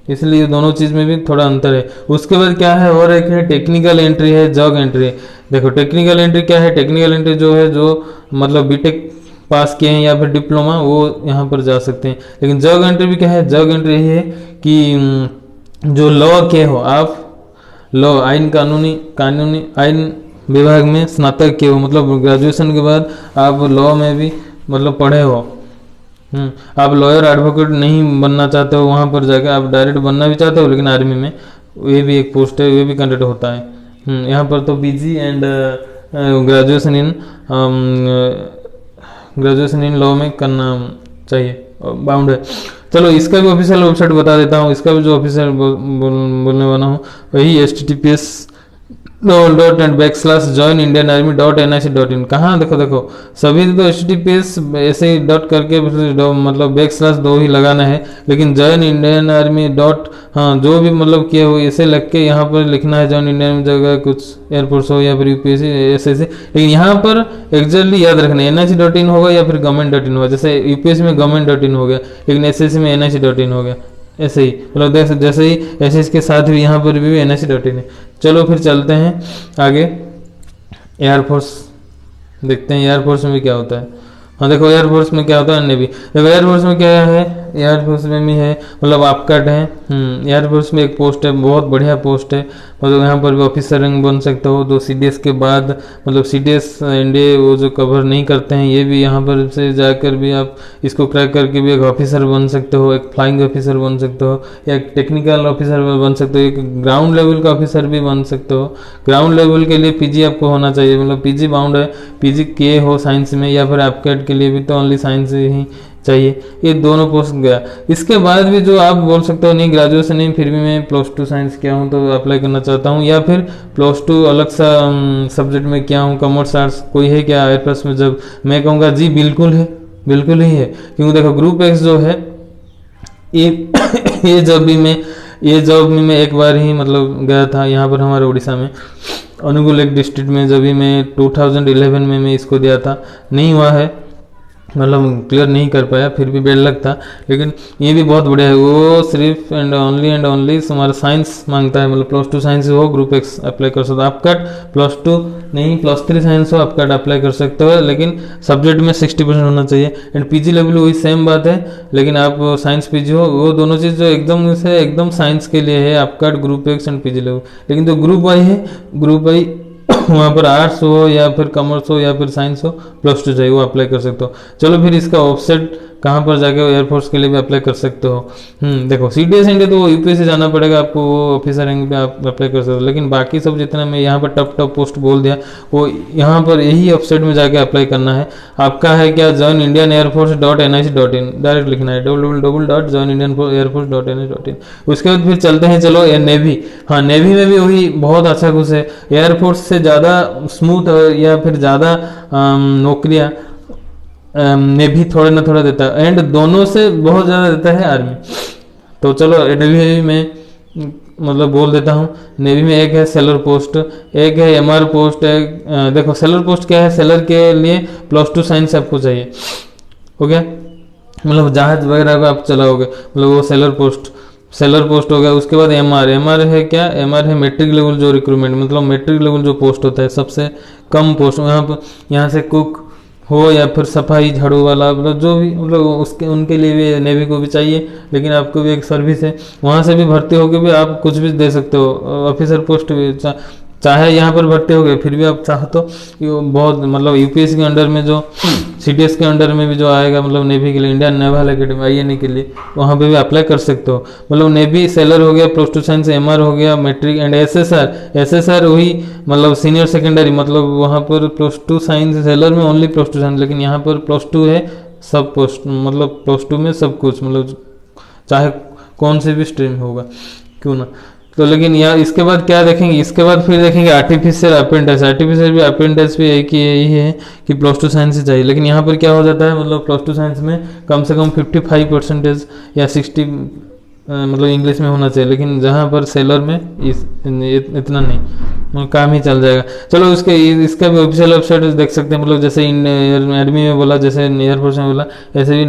इसलिए दोनों चीज़ में भी थोड़ा अंतर है। उसके बाद क्या है, और एक है टेक्निकल एंट्री है, जॉब एंट्री। देखो टेक्निकल एंट्री क्या है, टेक्निकल एंट्री जो है जो मतलब BTech पास किए हैं या फिर डिप्लोमा, वो यहाँ पर जा सकते हैं। लेकिन जॉब एंट्री भी क्या है, जॉब एंट्री यही है कि जो लॉ के हो आप, लॉ आइन कानूनी आइन विभाग में स्नातक किए हो, मतलब ग्रेजुएशन के बाद आप लॉ में भी मतलब पढ़े हो। आप लॉयर एडवोकेट नहीं बनना चाहते हो, वहाँ पर जाकर आप डायरेक्ट बनना भी चाहते हो, लेकिन आर्मी में ये भी एक पोस्ट है, ये भी कैंडिडेट होता है। यहाँ पर तो PG and graduation in law में करना चाहिए, बाउंड है। चलो इसका भी ऑफिशियल वेबसाइट बता देता हूँ। इसका भी जो ऑफिशियल बोलने वाला हूँ वही https://joinindianarmy.nic.in। कहाँ देखो सभी तो https ऐसे ही डॉट करके मतलब बैकस्लैश 2 ही लगाना है, लेकिन जॉइन इंडियन आर्मी डॉट, हाँ जो भी मतलब किए हो ऐसे लग के यहाँ पर लिखना है जॉइन इंडियन जगह कुछ एयरफोर्स हो या फिर यूपीएससी ऐसे, लेकिन यहाँ पर एग्जैक्टली याद रखना है NIC.in होगा या फिर गवर्नमेंट.in होगा। जैसे यूपीएससी में गवर्नमेंट.in हो गया, लेकिन एसएससी में NIC.in हो गया, ऐसे ही मतलब जैसे ही एसएस के साथ भी यहाँ पर भी NIC.in है। चलो फिर चलते हैं आगे, एयरफोर्स देखते हैं एयरफोर्स में भी क्या होता है। हाँ देखो एयरफोर्स में क्या होता है, नेवी। देखो एयरफोर्स में क्या है, एयरफोर्स में भी है मतलब आपकट है। एयरफोर्स में एक पोस्ट है, बहुत बढ़िया पोस्ट है, मतलब यहाँ पर भी ऑफिसर रैंक बन सकते हो। तो सीडीएस के बाद मतलब सीडीएस एनडीए वो जो कवर नहीं करते हैं, ये भी यहाँ पर से जाकर भी आप इसको क्रैक करके भी एक ऑफिसर बन सकते हो, एक फ्लाइंग ऑफिसर बन सकते हो, या एक टेक्निकल ऑफिसर बन सकते हो, एक ग्राउंड लेवल का ऑफिसर भी बन सकते हो। ग्राउंड लेवल के लिए पीजी आपको होना चाहिए, मतलब पीजी बाउंड है, पीजी किए हो साइंस में, या फिर आपकट के लिए भी तो ओनली साइंस ही चाहिए। ये दोनों पोस्ट गया। इसके बाद भी जो आप बोल सकते हो नहीं ग्रेजुएशन नहीं, फिर भी मैं +2 साइंस किया हूँ तो अप्लाई करना चाहता हूँ, या फिर +2 अलग सा सब्जेक्ट में किया हूँ, कॉमर्स आर्ट्स कोई है क्या एयरफोर्स में? जब मैं कहूँगा जी बिल्कुल है, बिल्कुल ही है, क्योंकि देखो ग्रुप एक्स जो है ये जॉब में मैं एक बार ही मतलब गया था, यहाँ पर हमारे उड़ीसा में अनुगुल एक डिस्ट्रिक्ट में, जब भी मैं 2011 में मैं इसको दिया था, नहीं हुआ है, मतलब क्लियर नहीं कर पाया, फिर भी बेड लक था। लेकिन ये भी बहुत बढ़िया है, वो सिर्फ एंड ओनली हमारा साइंस मांगता है, मतलब +2 साइंस हो ग्रुप एक्स अप्लाई कर सकते हो। आप कट +2 नहीं +3 साइंस हो आप कट अप्लाई कर सकते हो, लेकिन सब्जेक्ट में 60% होना चाहिए। एंड पीजी लेवल वही सेम बात है, लेकिन आप साइंस पीजी हो, वो दोनों चीज़ जो एकदम साइंस के लिए है, आप cut group x and PG level. लेकिन जो ग्रुप वाई है, ग्रुप वाई वहाँ पर आर्ट्स हो या फिर कॉमर्स हो या फिर साइंस हो, +2 चाहिए, वो अप्लाई कर सकते हो। चलो फिर इसका ऑफसेट कहाँ पर जाके एयरफोर्स के लिए भी अप्लाई कर सकते हो। देखो सीडीएस इंडिया तो वो यूपीएससी जाना पड़ेगा आपको, वो ऑफिसर रैंक पे आप अप्लाई कर सकते हो। लेकिन बाकी सब जितना मैं यहाँ पर टफ पोस्ट बोल दिया, वो यहाँ पर यही ऑफसेट में जाके अप्लाई करना है। आपका है क्या, जॉइन इंडियन एयरफोर्स.nic.in डायरेक्ट लिखना है, www.joinindianairforce.nic.in। उसके बाद फिर चलते हैं, चलो नेवी। हाँ नेवी में भी वही बहुत अच्छा कुछ है, एयरफोर्स से ज़्यादा स्मूथ या फिर ज़्यादा नौकरियाँ नेवी थोड़ा ना थोड़ा देता है, एंड दोनों से बहुत ज़्यादा देता है आर्मी। तो चलो नेवी में मतलब बोल देता हूँ, नेवी में एक है सेलर पोस्ट, एक है एमआर पोस्ट है। देखो सेलर पोस्ट क्या है, सेलर के लिए +2 साइंस आपको चाहिए, हो गया, मतलब जहाज वगैरह को आप चलाओगे, मतलब वो सेलर पोस्ट हो गया। उसके बाद एमआर है क्या, एमआर है मैट्रिक लेवल जो रिक्रूटमेंट, मतलब मैट्रिक लेवल जो पोस्ट होता है, सबसे कम पोस्ट यहाँ से कुक हो या फिर सफाई झाड़ू वाला, मतलब जो भी, मतलब उसके उनके लिए भी नेवी को भी चाहिए। लेकिन आपको भी एक सर्विस है, वहाँ से भी भर्ती होकर भी आप कुछ भी दे सकते हो, ऑफिसर पोस्ट भी चाहे यहाँ पर भर्ती हो गए, फिर भी आप चाहो तो बहुत मतलब यूपीएससी के अंडर में जो सीडीएस के अंडर में भी जो आएगा, मतलब नेवी के लिए इंडियन नेवल एकेडमी आईएनए के लिए, वहाँ पे भी अप्लाई कर सकते हो। मतलब नेवी सेलर हो गया, +2 साइंस, एमआर हो गया, मैट्रिक एंड एसएसआर वही मतलब सीनियर सेकेंडरी, मतलब वहाँ पर +2 साइंस, सेलर में ओनली +2 साइंस, लेकिन यहाँ पर +2 है सब पोस्ट, मतलब +2 में सब कुछ, मतलब चाहे कौन से भी स्ट्रीम होगा क्यों ना। तो लेकिन यहाँ इसके बाद क्या देखेंगे, इसके बाद फिर देखेंगे आर्टिफिशियल अपेंडिक्स भी एक ही यही है कि +2 साइंस ही चाहिए। लेकिन यहाँ पर क्या हो जाता है, मतलब +2 साइंस में कम से कम 55% या 60 मतलब इंग्लिश में होना चाहिए, लेकिन जहाँ पर सेलर में इतना नहीं, मतलब काम ही चल जाएगा। चलो इसका भी ऑफिशियल वेबसाइट देख सकते हैं, मतलब जैसे आर्मी में बोला, जैसे एयरफोर्स में बोला, ऐसे भी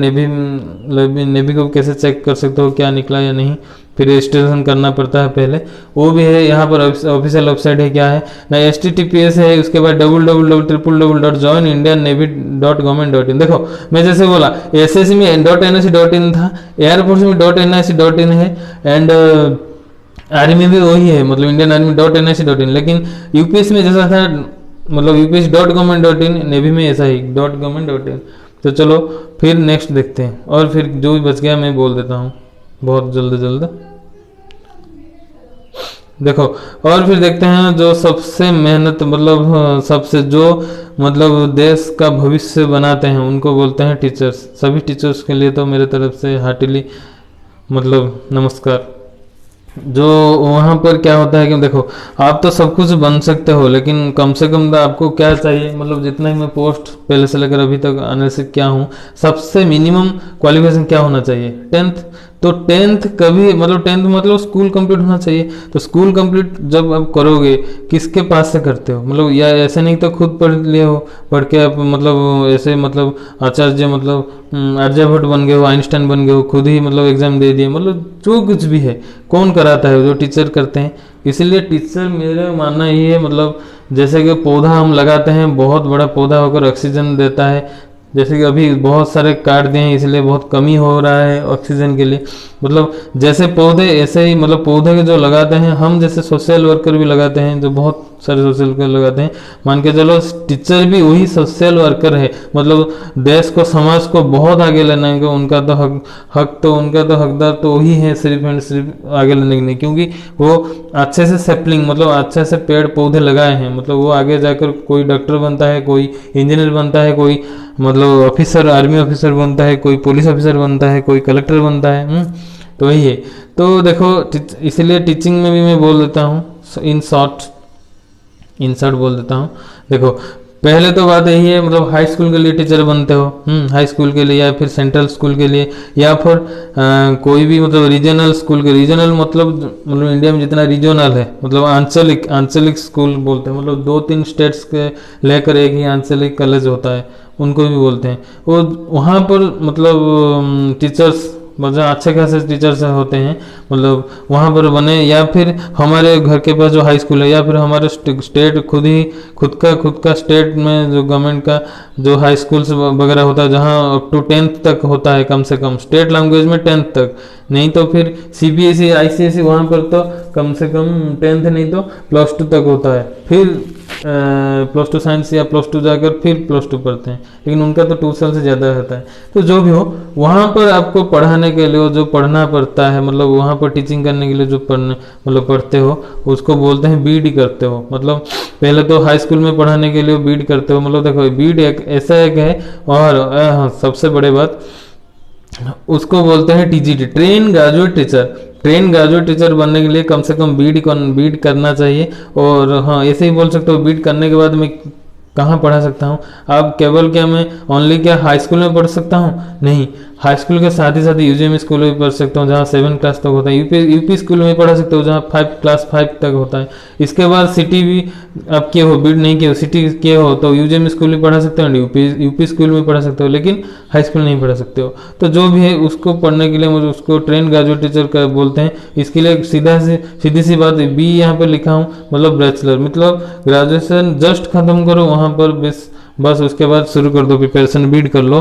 नेवी को कैसे चेक कर सकते हो क्या निकला या नहीं, फिर रजिस्ट्रेशन करना पड़ता है पहले, वो भी है। यहाँ पर ऑफिशियल वेबसाइट है क्या है ना, HTTPS है, उसके बाद www.indiannavy.government.in। देखो मैं जैसे बोला एसएससी में .nic.in था, एयरफोर्स में .nic.in है, एंड आर्मी भी वही है, मतलब इंडियन आर्मी .nic.in। लेकिन यूपीएससी में जैसा था मतलब UPSC.government.in, नेवी में ऐसा ही .government.in। तो चलो फिर नेक्स्ट देखते हैं, और फिर जो भी बच गया मैं बोल देता हूँ बहुत जल्द जल्द। देखो, और फिर देखते हैं जो सबसे मेहनत मतलब सबसे जो मतलब देश का भविष्य बनाते हैं उनको बोलते हैं टीचर्स। सभी टीचर्स के लिए तो मेरे तरफ से हार्टिली मतलब नमस्कार। जो वहाँ पर क्या होता है कि देखो, आप तो सब कुछ बन सकते हो, लेकिन कम से कम तो आपको क्या चाहिए, मतलब जितना ही मैं पोस्ट पहले से लेकर अभी तक आने से क्या हूँ, सबसे मिनिमम क्वालिफिकेशन क्या होना चाहिए, 10th। तो 10th कभी मतलब 10th मतलब स्कूल कंप्लीट होना चाहिए। तो स्कूल कंप्लीट जब आप करोगे किसके पास से करते हो, मतलब या ऐसे नहीं तो खुद पढ़ लिए हो, पढ़ के आप मतलब ऐसे मतलब आचार्य मतलब आर्यभट्ट बन गए हो, आइंस्टाइन बन गए हो, खुद ही मतलब एग्जाम दे दिए, मतलब जो कुछ भी है कौन कराता है, जो टीचर करते हैं। इसीलिए टीचर मेरा मानना यही है, मतलब जैसे कि पौधा हम लगाते हैं, बहुत बड़ा पौधा होकर ऑक्सीजन देता है, जैसे कि अभी बहुत सारे काट दिए हैं इसलिए बहुत कमी हो रहा है ऑक्सीजन के लिए। मतलब जैसे पौधे ऐसे ही मतलब पौधे के जो लगाते हैं, हम जैसे सोशल वर्कर भी लगाते हैं, जो बहुत सारे सोशल वर्कर लगाते हैं, मान के चलो टीचर भी वही सोशल वर्कर है। मतलब देश को समाज को बहुत आगे लेने का उनका तो हक तो उनका तो हकदार तो वही है, सिर्फ एंड सिर्फ आगे लेने के लिए, क्योंकि वो अच्छे से सेपलिंग मतलब अच्छे से पेड़ पौधे लगाए हैं। मतलब वो आगे जाकर कोई डॉक्टर बनता है, कोई इंजीनियर बनता है, कोई मतलब ऑफिसर आर्मी ऑफिसर बनता है, कोई पुलिस ऑफिसर बनता है, कोई कलेक्टर बनता है। तो वही है। तो देखो इसलिए टीचिंग में भी मैं बोल देता हूँ इन शॉर्ट बोल देता हूँ। देखो पहले तो बात यही है, मतलब हाई स्कूल के लिए टीचर बनते हो, हाई स्कूल के लिए या फिर सेंट्रल स्कूल के लिए, या फिर कोई भी मतलब रीजनल स्कूल के, रीजनल मतलब इंडिया में जितना रीजनल है मतलब आंचलिक स्कूल बोलते हैं, मतलब 2-3 स्टेट्स के लेकर एक ही आंचलिक कॉलेज होता है, उनको भी बोलते हैं। वो वहाँ पर मतलब टीचर्स मतलब अच्छे खासे टीचर्स होते हैं, मतलब वहाँ पर बने, या फिर हमारे घर के पास जो हाई स्कूल है, या फिर हमारे स्टेट खुद का स्टेट में जो गवर्नमेंट का जो हाई स्कूल्स वगैरह होता है, जहाँ अप टू 10th तक होता है, कम से कम स्टेट लैंग्वेज में 10th तक, नहीं तो फिर CBSE ICSE वहाँ पर तो कम से कम 10th नहीं तो +2 तक होता है, फिर +2 साइंस या +2 जाकर फिर +2 पढ़ते हैं, लेकिन उनका तो 2 साल से ज़्यादा होता है। तो जो भी हो, वहाँ पर आपको पढ़ाने के लिए जो पढ़ना पड़ता है, मतलब वहाँ पर टीचिंग करने के लिए जो पढ़ते हो उसको बोलते हैं BEd करते हो। मतलब पहले तो हाई स्कूल में पढ़ाने के लिए BEd करते हो, मतलब देखो BEd एक ऐसा एक है। और हाँ, सबसे बड़ी बात उसको बोलते हैं TGT, train graduate teacher. Train graduate teacher बनने के लिए कम से कम BEd करना चाहिए। और हाँ, ऐसे ही बोल सकते हो BEd करने के बाद मैं कहाँ पढ़ा सकता हूँ। आप केवल क्या मैं ओनली क्या हाई स्कूल में पढ़ सकता हूँ? नहीं, हाई स्कूल के साथ ही UGM स्कूल में पढ़ सकता हूँ, जहाँ 7 क्लास तक होता है। यूपी स्कूल में पढ़ा सकते हो, जहाँ क्लास 5 तक होता है। इसके बाद सिटी भी आप किए हो, BEd नहीं किए हो, सिटी किए हो तो UGM स्कूल में पढ़ा सकते हो, यूपी स्कूल में पढ़ा सकते हो, लेकिन हाई स्कूल नहीं पढ़ा सकते हो। तो जो भी है उसको पढ़ने के लिए मुझे उसको ट्रेन ग्रेजुएट टीचर का बोलते हैं। इसके लिए सीधी सी बात है, B यहाँ पर लिखा हूँ, मतलब बैचलर, मतलब ग्रेजुएशन जस्ट खत्म करो वहाँ पर बस उसके बाद शुरू कर दो प्रिपरेशन, BEd कर लो।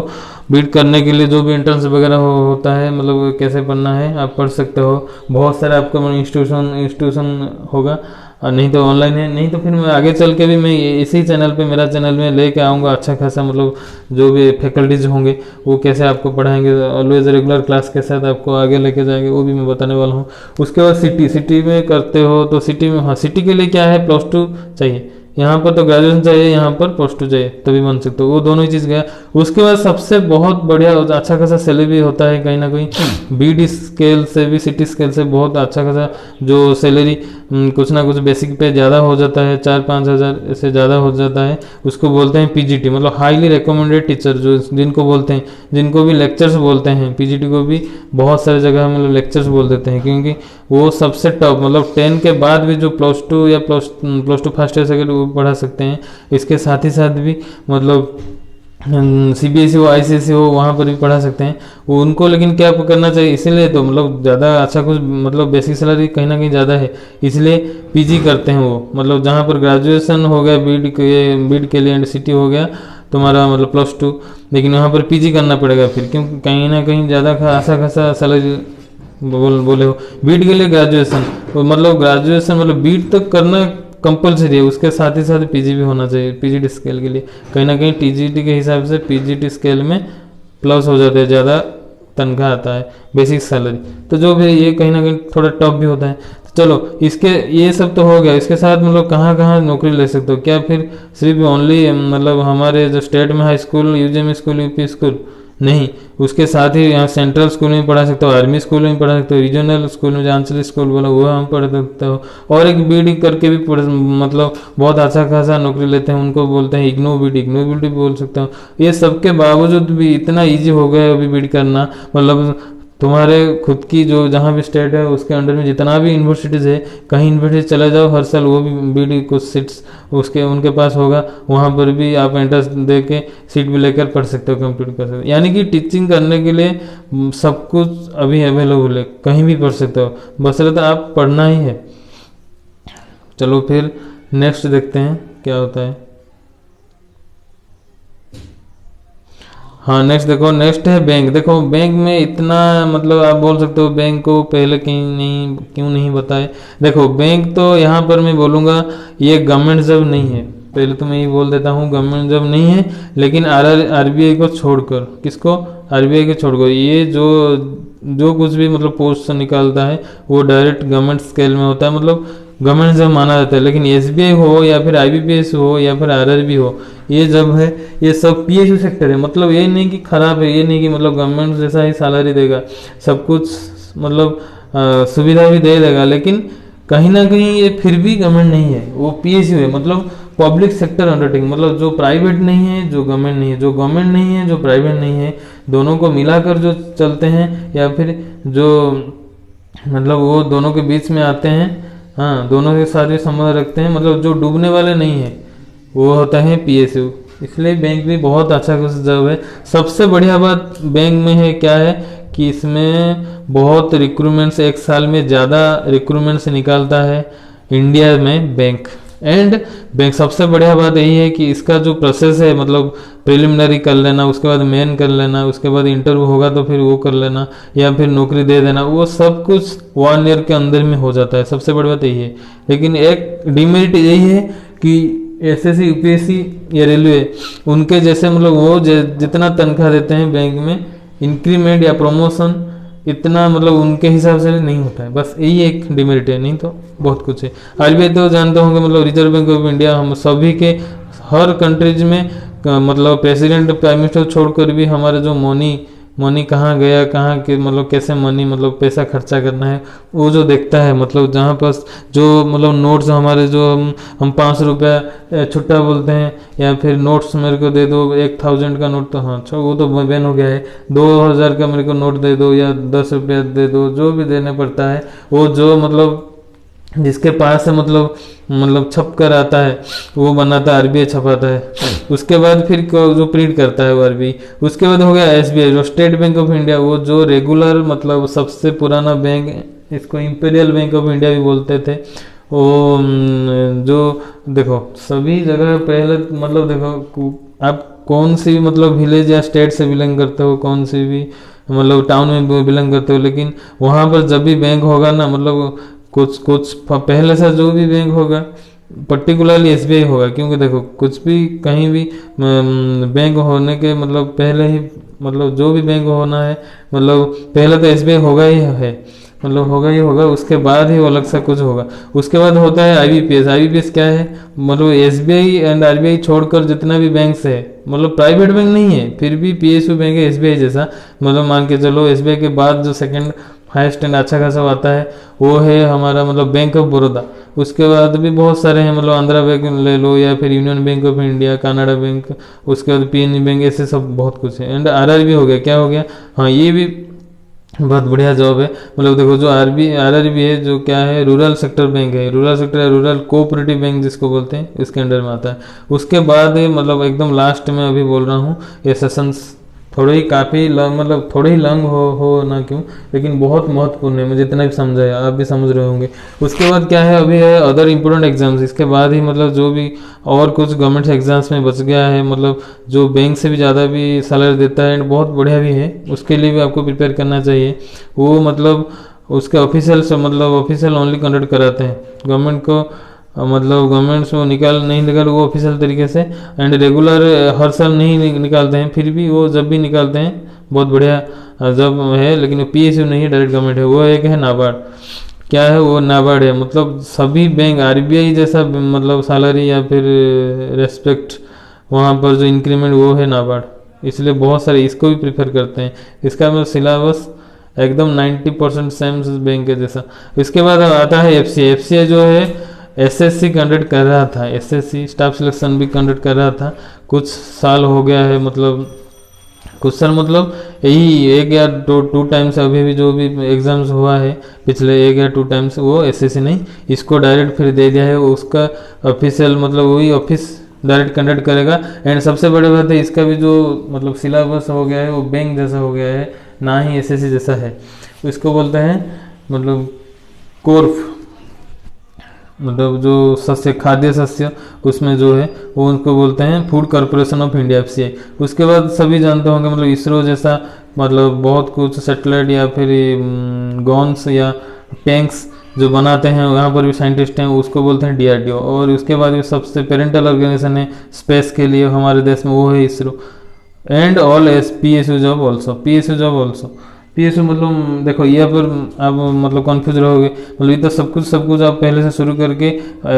BEd करने के लिए जो भी एंट्रेंस वगैरह होता है, मतलब कैसे पढ़ना है आप पढ़ सकते हो। बहुत सारे आपको इंस्टीट्यूशन होगा, और नहीं तो ऑनलाइन है, नहीं तो फिर मैं आगे चल के भी मैं इसी चैनल पे मेरा चैनल में लेके आऊँगा अच्छा खासा, मतलब जो भी फैकल्टीज होंगे वो कैसे आपको पढ़ाएंगे, ऑलवेज रेगुलर क्लास के साथ आपको आगे लेके जाएंगे, वो भी मैं बताने वाला हूँ। उसके बाद सिटी में करते हो तो सिटी में, हाँ सिटी के लिए क्या है, +2 चाहिए। यहाँ पर तो ग्रेजुएशन चाहिए, यहाँ पर +2 चाहिए, तभी बन सकते हो। वो दोनों ही चीज़ गया। उसके बाद सबसे बहुत बढ़िया अच्छा खासा सैलरी होता है कहीं ना कहीं, BEd स्केल से भी सिटी स्केल से बहुत अच्छा खासा जो सैलरी कुछ ना कुछ बेसिक पे ज़्यादा हो जाता है, 4-5 हज़ार से ज़्यादा हो जाता है। उसको बोलते हैं PGT, मतलब हाईली रिकमेंडेड टीचर, जो जिनको बोलते हैं, जिनको भी लेक्चर्स बोलते हैं। PGT को भी बहुत सारी जगह मतलब लेक्चर्स बोल देते हैं, क्योंकि वो सबसे टॉप, मतलब 10 के बाद भी जो +2 या +2 फर्स्ट ईयर सेकेंड वो पढ़ा सकते हैं। इसके साथ ही साथ भी मतलब CBSE हो ICSE हो वहाँ पर भी पढ़ा सकते हैं वो उनको। लेकिन क्या आपको करना चाहिए, इसीलिए तो मतलब ज़्यादा अच्छा कुछ मतलब बेसिक सैलरी कहीं ना कहीं ज़्यादा है, इसलिए PG करते हैं वो। मतलब जहाँ पर ग्रेजुएशन हो गया BEd के लिए एंड सिटी हो गया तुम्हारा मतलब +2, लेकिन वहाँ पर PG करना पड़ेगा फिर, क्योंकि कहीं ना कहीं ज़्यादा खासा सैलरी बोले हो। BEd के लिए ग्रेजुएशन मतलब BEd तक करना कंपलसरी है, उसके साथ ही साथ पीजी भी होना चाहिए पीजीटी स्केल के लिए। कहीं ना कहीं टीजीटी के हिसाब से पीजीटी स्केल में प्लस हो जाते हैं, ज़्यादा तनख्वाह आता है, बेसिक सैलरी। तो जो भी ये कहीं ना कहीं थोड़ा टफ भी होता है। तो चलो इसके ये सब तो हो गया, इसके साथ मतलब कहाँ कहाँ नौकरी ले सकते हो? क्या फिर सिर्फ ओनली मतलब हमारे जो स्टेट में high school, UGM school, UP school? नहीं, उसके साथ ही यहाँ सेंट्रल स्कूल में पढ़ा सकते हो, आर्मी स्कूल में पढ़ा सकते हो, रीजनल स्कूल में जो आंचलिक स्कूल बोला वो हम पढ़ सकते हो, और एक बीडी करके भी मतलब बहुत अच्छा खासा नौकरी लेते हैं, उनको बोलते हैं इग्नो बीडी, इग्नो बीडी बोल सकते हो। ये सबके बावजूद भी इतना ईजी हो गया अभी बीडी करना, मतलब तुम्हारे खुद की जो जहाँ भी स्टेट है उसके अंडर में जितना भी यूनिवर्सिटीज़ है, कहीं यूनिवर्सिटी चले जाओ हर साल वो भी बीडी कुछ सीट्स उसके उनके पास होगा, वहाँ पर भी आप एंट्रेंस दे के सीट भी लेकर पढ़ सकते हो, कंप्लीट कर सकते हो। यानी कि टीचिंग करने के लिए सब कुछ अभी अवेलेबल है, कहीं भी पढ़ सकते हो, बस रहता आप पढ़ना ही है। चलो फिर नेक्स्ट देखते हैं क्या होता है। हाँ नेक्स्ट देखो, नेक्स्ट है बैंक। देखो बैंक में इतना मतलब आप बोल सकते हो बैंक को पहले क्यों नहीं बताए। देखो बैंक तो यहाँ पर मैं बोलूँगा ये गवर्नमेंट जॉब नहीं है, पहले तो मैं ये बोल देता हूँ गवर्नमेंट जॉब नहीं है, लेकिन आरबीआई को छोड़कर, किसको? आरबीआई को छोड़कर ये जो कुछ भी मतलब पोस्ट निकालता है वो डायरेक्ट गवर्नमेंट स्केल में होता है, मतलब गवर्नमेंट जब माना जाता है। लेकिन एसबीआई हो या फिर आईबीपीएस हो या फिर आरआरबी हो, ये जब है ये सब पीएसयू सेक्टर है। मतलब ये नहीं कि खराब है, ये नहीं कि मतलब गवर्नमेंट जैसा ही सैलरी देगा, सब कुछ मतलब सुविधा भी दे देगा, लेकिन कहीं ना कहीं ये फिर भी गवर्नमेंट नहीं है, वो पीएसयू है, मतलब पब्लिक सेक्टर अंडरटेकिंग, मतलब जो प्राइवेट नहीं है, जो गवर्नमेंट नहीं है, जो गवर्नमेंट नहीं है, जो प्राइवेट नहीं है, दोनों को मिलाकर जो चलते हैं, या फिर जो मतलब वो दोनों के बीच में आते हैं, हाँ दोनों के साथ भी संबंध रखते हैं, मतलब जो डूबने वाले नहीं है वो होता है पीएसयू। इसलिए बैंक भी बहुत अच्छा जॉब है। सबसे बढ़िया बात बैंक में है क्या है कि इसमें बहुत रिक्रूटमेंट्स, एक साल में ज़्यादा रिक्रूटमेंट्स निकालता है इंडिया में बैंक। एंड बैंक सबसे बढ़िया बात यही है कि इसका जो प्रोसेस है, मतलब प्रिलिमिनरी कर लेना, उसके बाद मेन कर लेना, उसके बाद इंटरव्यू होगा तो फिर वो कर लेना, या फिर नौकरी दे देना, वो सब कुछ 1 ईयर के अंदर में हो जाता है। सबसे बड़ी बात यही है। लेकिन एक डिमेरिट यही है कि एसएससी, यूपीएससी या रेलवे, उनके जैसे मतलब वो जितना तनख्वाह देते हैं बैंक में, इंक्रीमेंट या प्रमोशन इतना मतलब उनके हिसाब से नहीं होता है। बस यही एक डिमेरिट है, नहीं तो बहुत कुछ है। आरबीआई तो जानते होंगे, मतलब रिजर्व बैंक ऑफ इंडिया, हम सभी के हर कंट्रीज में मतलब प्रेसिडेंट, प्राइम मिनिस्टर छोड़कर भी हमारे जो मनी कहाँ गया, कहाँ के मतलब कैसे मनी मतलब पैसा खर्चा करना है, वो जो देखता है। मतलब जहाँ पास जो मतलब नोट्स हमारे जो हम 500 रुपया छुट्टा बोलते हैं, या फिर नोट्स मेरे को दे दो, 1000 का नोट तो हाँ अच्छा वो तो बैन हो गया है, 2000 का मेरे को नोट दे दो या 10 रुपया दे दो, जो भी देने पड़ता है वो जो मतलब जिसके पास है मतलब छप कर आता है वो बनाता है, आरबीआई छपाता है। उसके बाद फिर जो प्रिंट करता है वो आरबीआई। उसके बाद हो गया एसबीआई, जो स्टेट बैंक ऑफ इंडिया, वो जो रेगुलर मतलब सबसे पुराना बैंक, इसको इंपीरियल बैंक ऑफ इंडिया भी बोलते थे। वो जो देखो सभी जगह पहले मतलब देखो आप कौन सी मतलब विलेज या स्टेट से बिलोंग करते हो, कौन सी भी मतलब टाउन में बिलोंग करते हो, लेकिन वहाँ पर जब भी बैंक होगा ना, मतलब कुछ पहले से जो भी बैंक होगा पर्टिकुलरली एसबीआई होगा। क्योंकि देखो कुछ भी कहीं भी बैंक होने के मतलब पहले ही मतलब जो भी बैंक होना है मतलब पहले तो एसबीआई होगा ही है, मतलब होगा ही होगा, उसके बाद ही वो अलग सा कुछ होगा। उसके बाद होता है आईबीपीएस। आईबीपीएस क्या है? मतलब एसबीआई एंड आरबीआई छोड़कर जितना भी बैंक्स है, मतलब प्राइवेट बैंक नहीं है, फिर भी पीएसयू बैंक है एसबीआई जैसा। मतलब मान के चलो एसबीआई के बाद जो सेकंड हाईएस्ट एंड अच्छा खासा आता है वो है हमारा मतलब बैंक ऑफ बड़ौदा। उसके बाद भी बहुत सारे हैं, मतलब आंध्रा बैंक ले लो या फिर union bank of India, Canada bank, उसके बाद पीएनबी बैंक, ऐसे सब बहुत कुछ है। एंड आरआरबी हो गया, क्या हो गया, हाँ ये भी बहुत बढ़िया जॉब है। मतलब देखो जो आरआरबी है जो क्या है, रूरल सेक्टर बैंक है, रूरल सेक्टर है, रूरल कोऑपरेटिव बैंक जिसको बोलते हैं, इसके अंडर में आता है। उसके बाद मतलब एकदम लास्ट में अभी बोल रहा हूँ, ये सेशंस थोड़े ही काफ़ी मतलब थोड़े ही लॉन्ग हो ना क्यों, लेकिन बहुत महत्वपूर्ण है, मुझे जितना भी समझा है आप भी समझ रहे होंगे। उसके बाद क्या है, अभी है अदर इम्पोर्टेंट एग्जाम्स। इसके बाद ही मतलब जो भी और कुछ गवर्नमेंट एग्जाम्स में बच गया है, मतलब जो बैंक से भी ज़्यादा भी सैलरी देता है एंड बहुत बढ़िया भी है, उसके लिए भी आपको प्रिपेयर करना चाहिए। वो मतलब उसके ऑफिशियल से मतलब ऑफिशियल ओनली कंडक्ट कराते हैं, गवर्नमेंट को मतलब गवर्नमेंट से वो निकाल वो ऑफिशियल तरीके से, एंड रेगुलर हर साल नहीं निकालते हैं, फिर भी वो जब भी निकालते हैं बहुत बढ़िया जब है। लेकिन वो पीएसयू नहीं है, डायरेक्ट गवर्नमेंट है। वो एक है नाबार्ड। क्या है वो? नाबार्ड है, मतलब सभी बैंक आरबीआई जैसा मतलब सैलरी या फिर रेस्पेक्ट वहाँ पर जो इंक्रीमेंट वो है नाबार्ड, इसलिए बहुत सारे इसको भी प्रीफर करते हैं। इसका मतलब सिलेबस एकदम 90% सेम बैंक के जैसा। इसके बाद आता है एफसीआई। एफसीआई जो है एसएससी कंडक्ट कर रहा था, एसएससी स्टाफ सिलेक्शन भी कंडक्ट कर रहा था। कुछ साल हो गया है, मतलब कुछ साल मतलब यही 1 या 2 टाइम्स अभी भी जो भी एग्जाम्स हुआ है पिछले 1 या 2 टाइम्स, वो एसएससी नहीं, इसको डायरेक्ट फिर दे दिया है। उसका ऑफिशियल मतलब वही ऑफिस डायरेक्ट कंडक्ट करेगा। एंड सबसे बड़ी बात है इसका भी जो मतलब सिलेबस हो गया है वो बैंक जैसा हो गया है, ना ही एसएससी जैसा है। इसको बोलते हैं मतलब कोर्फ, मतलब जो शस्य खाद्य शस्य उसमें जो है वो उनको बोलते हैं food corporation of India FCI. उसके बाद सभी जानते होंगे मतलब इसरो जैसा मतलब बहुत कुछ सैटेलाइट या फिर गॉन्स या टैंक्स जो बनाते हैं, वहाँ पर भी साइंटिस्ट हैं, उसको बोलते हैं डीआरडीओ। और उसके बाद ये सबसे पेरेंटल ऑर्गेनाइजेशन है स्पेस के लिए हमारे देश में, वो है ISRO. And all S PSU job also, PSU job also. PSU मतलब देखो यहाँ पर आप मतलब कंफ्यूज रहोगे, मतलब ये तो सब कुछ आप पहले से शुरू करके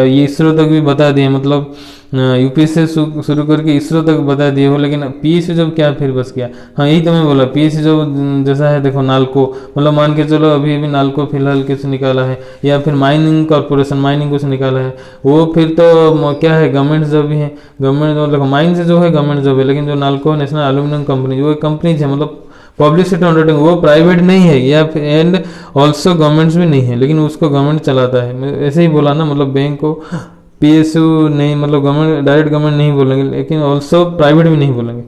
ये इसरो तक भी बता दिए, मतलब यूपीएससी से शुरू करके इसरो तक बता दिए हो, लेकिन पीएसयू जॉब क्या फिर बस गया। हाँ यही तो मैं बोला, पीएसयू जॉब जैसा है देखो नालको, मतलब मान के चलो अभी अभी नालको फिलहाल किस निकाला है, या फिर माइनिंग कॉर्पोरेशन माइनिंग कुछ निकाला है, वो फिर तो क्या है गवर्नमेंट जॉब ही है। गवर्नमेंट जॉब देखो माइन से जो है गवर्नमेंट जॉब है, लेकिन जो नालको नेशनल एल्यूमिनियम कंपनी वो कंपनीज है, मतलब पब्लिसिटी अंडरटेकिंग, वो प्राइवेट नहीं है या फिर एंड ऑल्सो गवर्नमेंट्स भी नहीं है, लेकिन उसको गवर्नमेंट चलाता है। मैं ऐसे ही बोला ना, मतलब बैंक को पीएसयू नहीं, मतलब गवर्नमेंट डायरेक्ट गवर्नमेंट नहीं बोलेंगे, लेकिन ऑल्सो प्राइवेट भी नहीं बोलेंगे।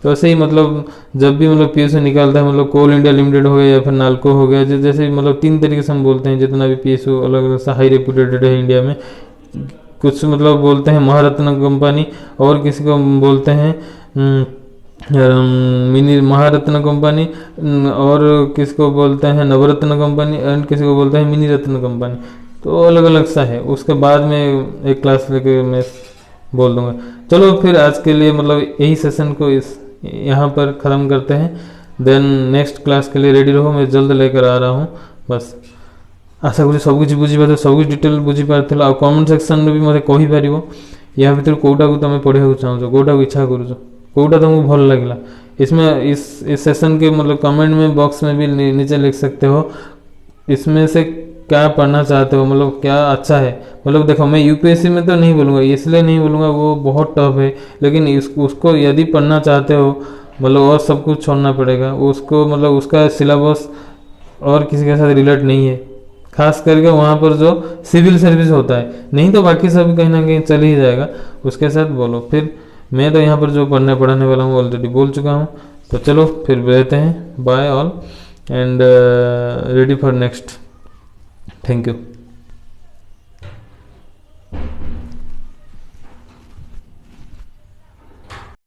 तो ऐसे ही मतलब जब भी मतलब पीएसयू निकालता है, मतलब कोल इंडिया लिमिटेड हो गया या फिर नालको हो गया, जैसे मतलब 3 तरीके से हम बोलते हैं जितना भी पीएसयू अलग अलग सा हाई रेपुटेटेड है इंडिया में। कुछ मतलब बोलते हैं महारत्न कंपनी, और किसी को बोलते हैं मिनी महारत्न कंपनी, और किसको बोलते हैं नवरत्न कंपनी, एंड किसी को बोलते हैं मिनी रत्न कंपनी। तो अलग अलग सा है, उसके बाद में एक क्लास लेके मैं बोल दूंगा। चलो फिर आज के लिए मतलब यही सेशन को इस यहाँ पर ख़त्म करते हैं, देन नेक्स्ट क्लास के लिए रेडी रहो, मैं जल्द लेकर आ रहा हूँ। बस आशा करूँ सबकिछ बुझीपार, सबकिछ डिटेल बुझीपार। आ कमेंट सेक्शन में भी मत कहीपर या भितर कौटा को तुम पढ़ाक चाहो, कौटा को इच्छा करुच, कौटा तुमको भल लगे इसमें इस सेशन के मतलब कमेंट में बॉक्स में भी नीचे लिख सकते हो, इसमें से क्या पढ़ना चाहते हो, मतलब क्या अच्छा है। मतलब देखो मैं यूपीएससी में तो नहीं बोलूँगा, इसलिए नहीं बोलूँगा वो बहुत टफ है, लेकिन उसको यदि पढ़ना चाहते हो मतलब और सब कुछ छोड़ना पड़ेगा उसको, मतलब उसका सिलेबस और किसी के साथ रिलेट नहीं है, खास करके वहाँ पर जो सिविल सर्विस होता है, नहीं तो बाकी सब कहीं ना कहीं चल ही जाएगा उसके साथ। बोलो फिर मैं तो यहाँ पर जो पढ़ाने वाला हूँ ऑलरेडी बोल चुका हूँ। तो चलो फिर रहते हैं, bye all and ready for next. Thank you.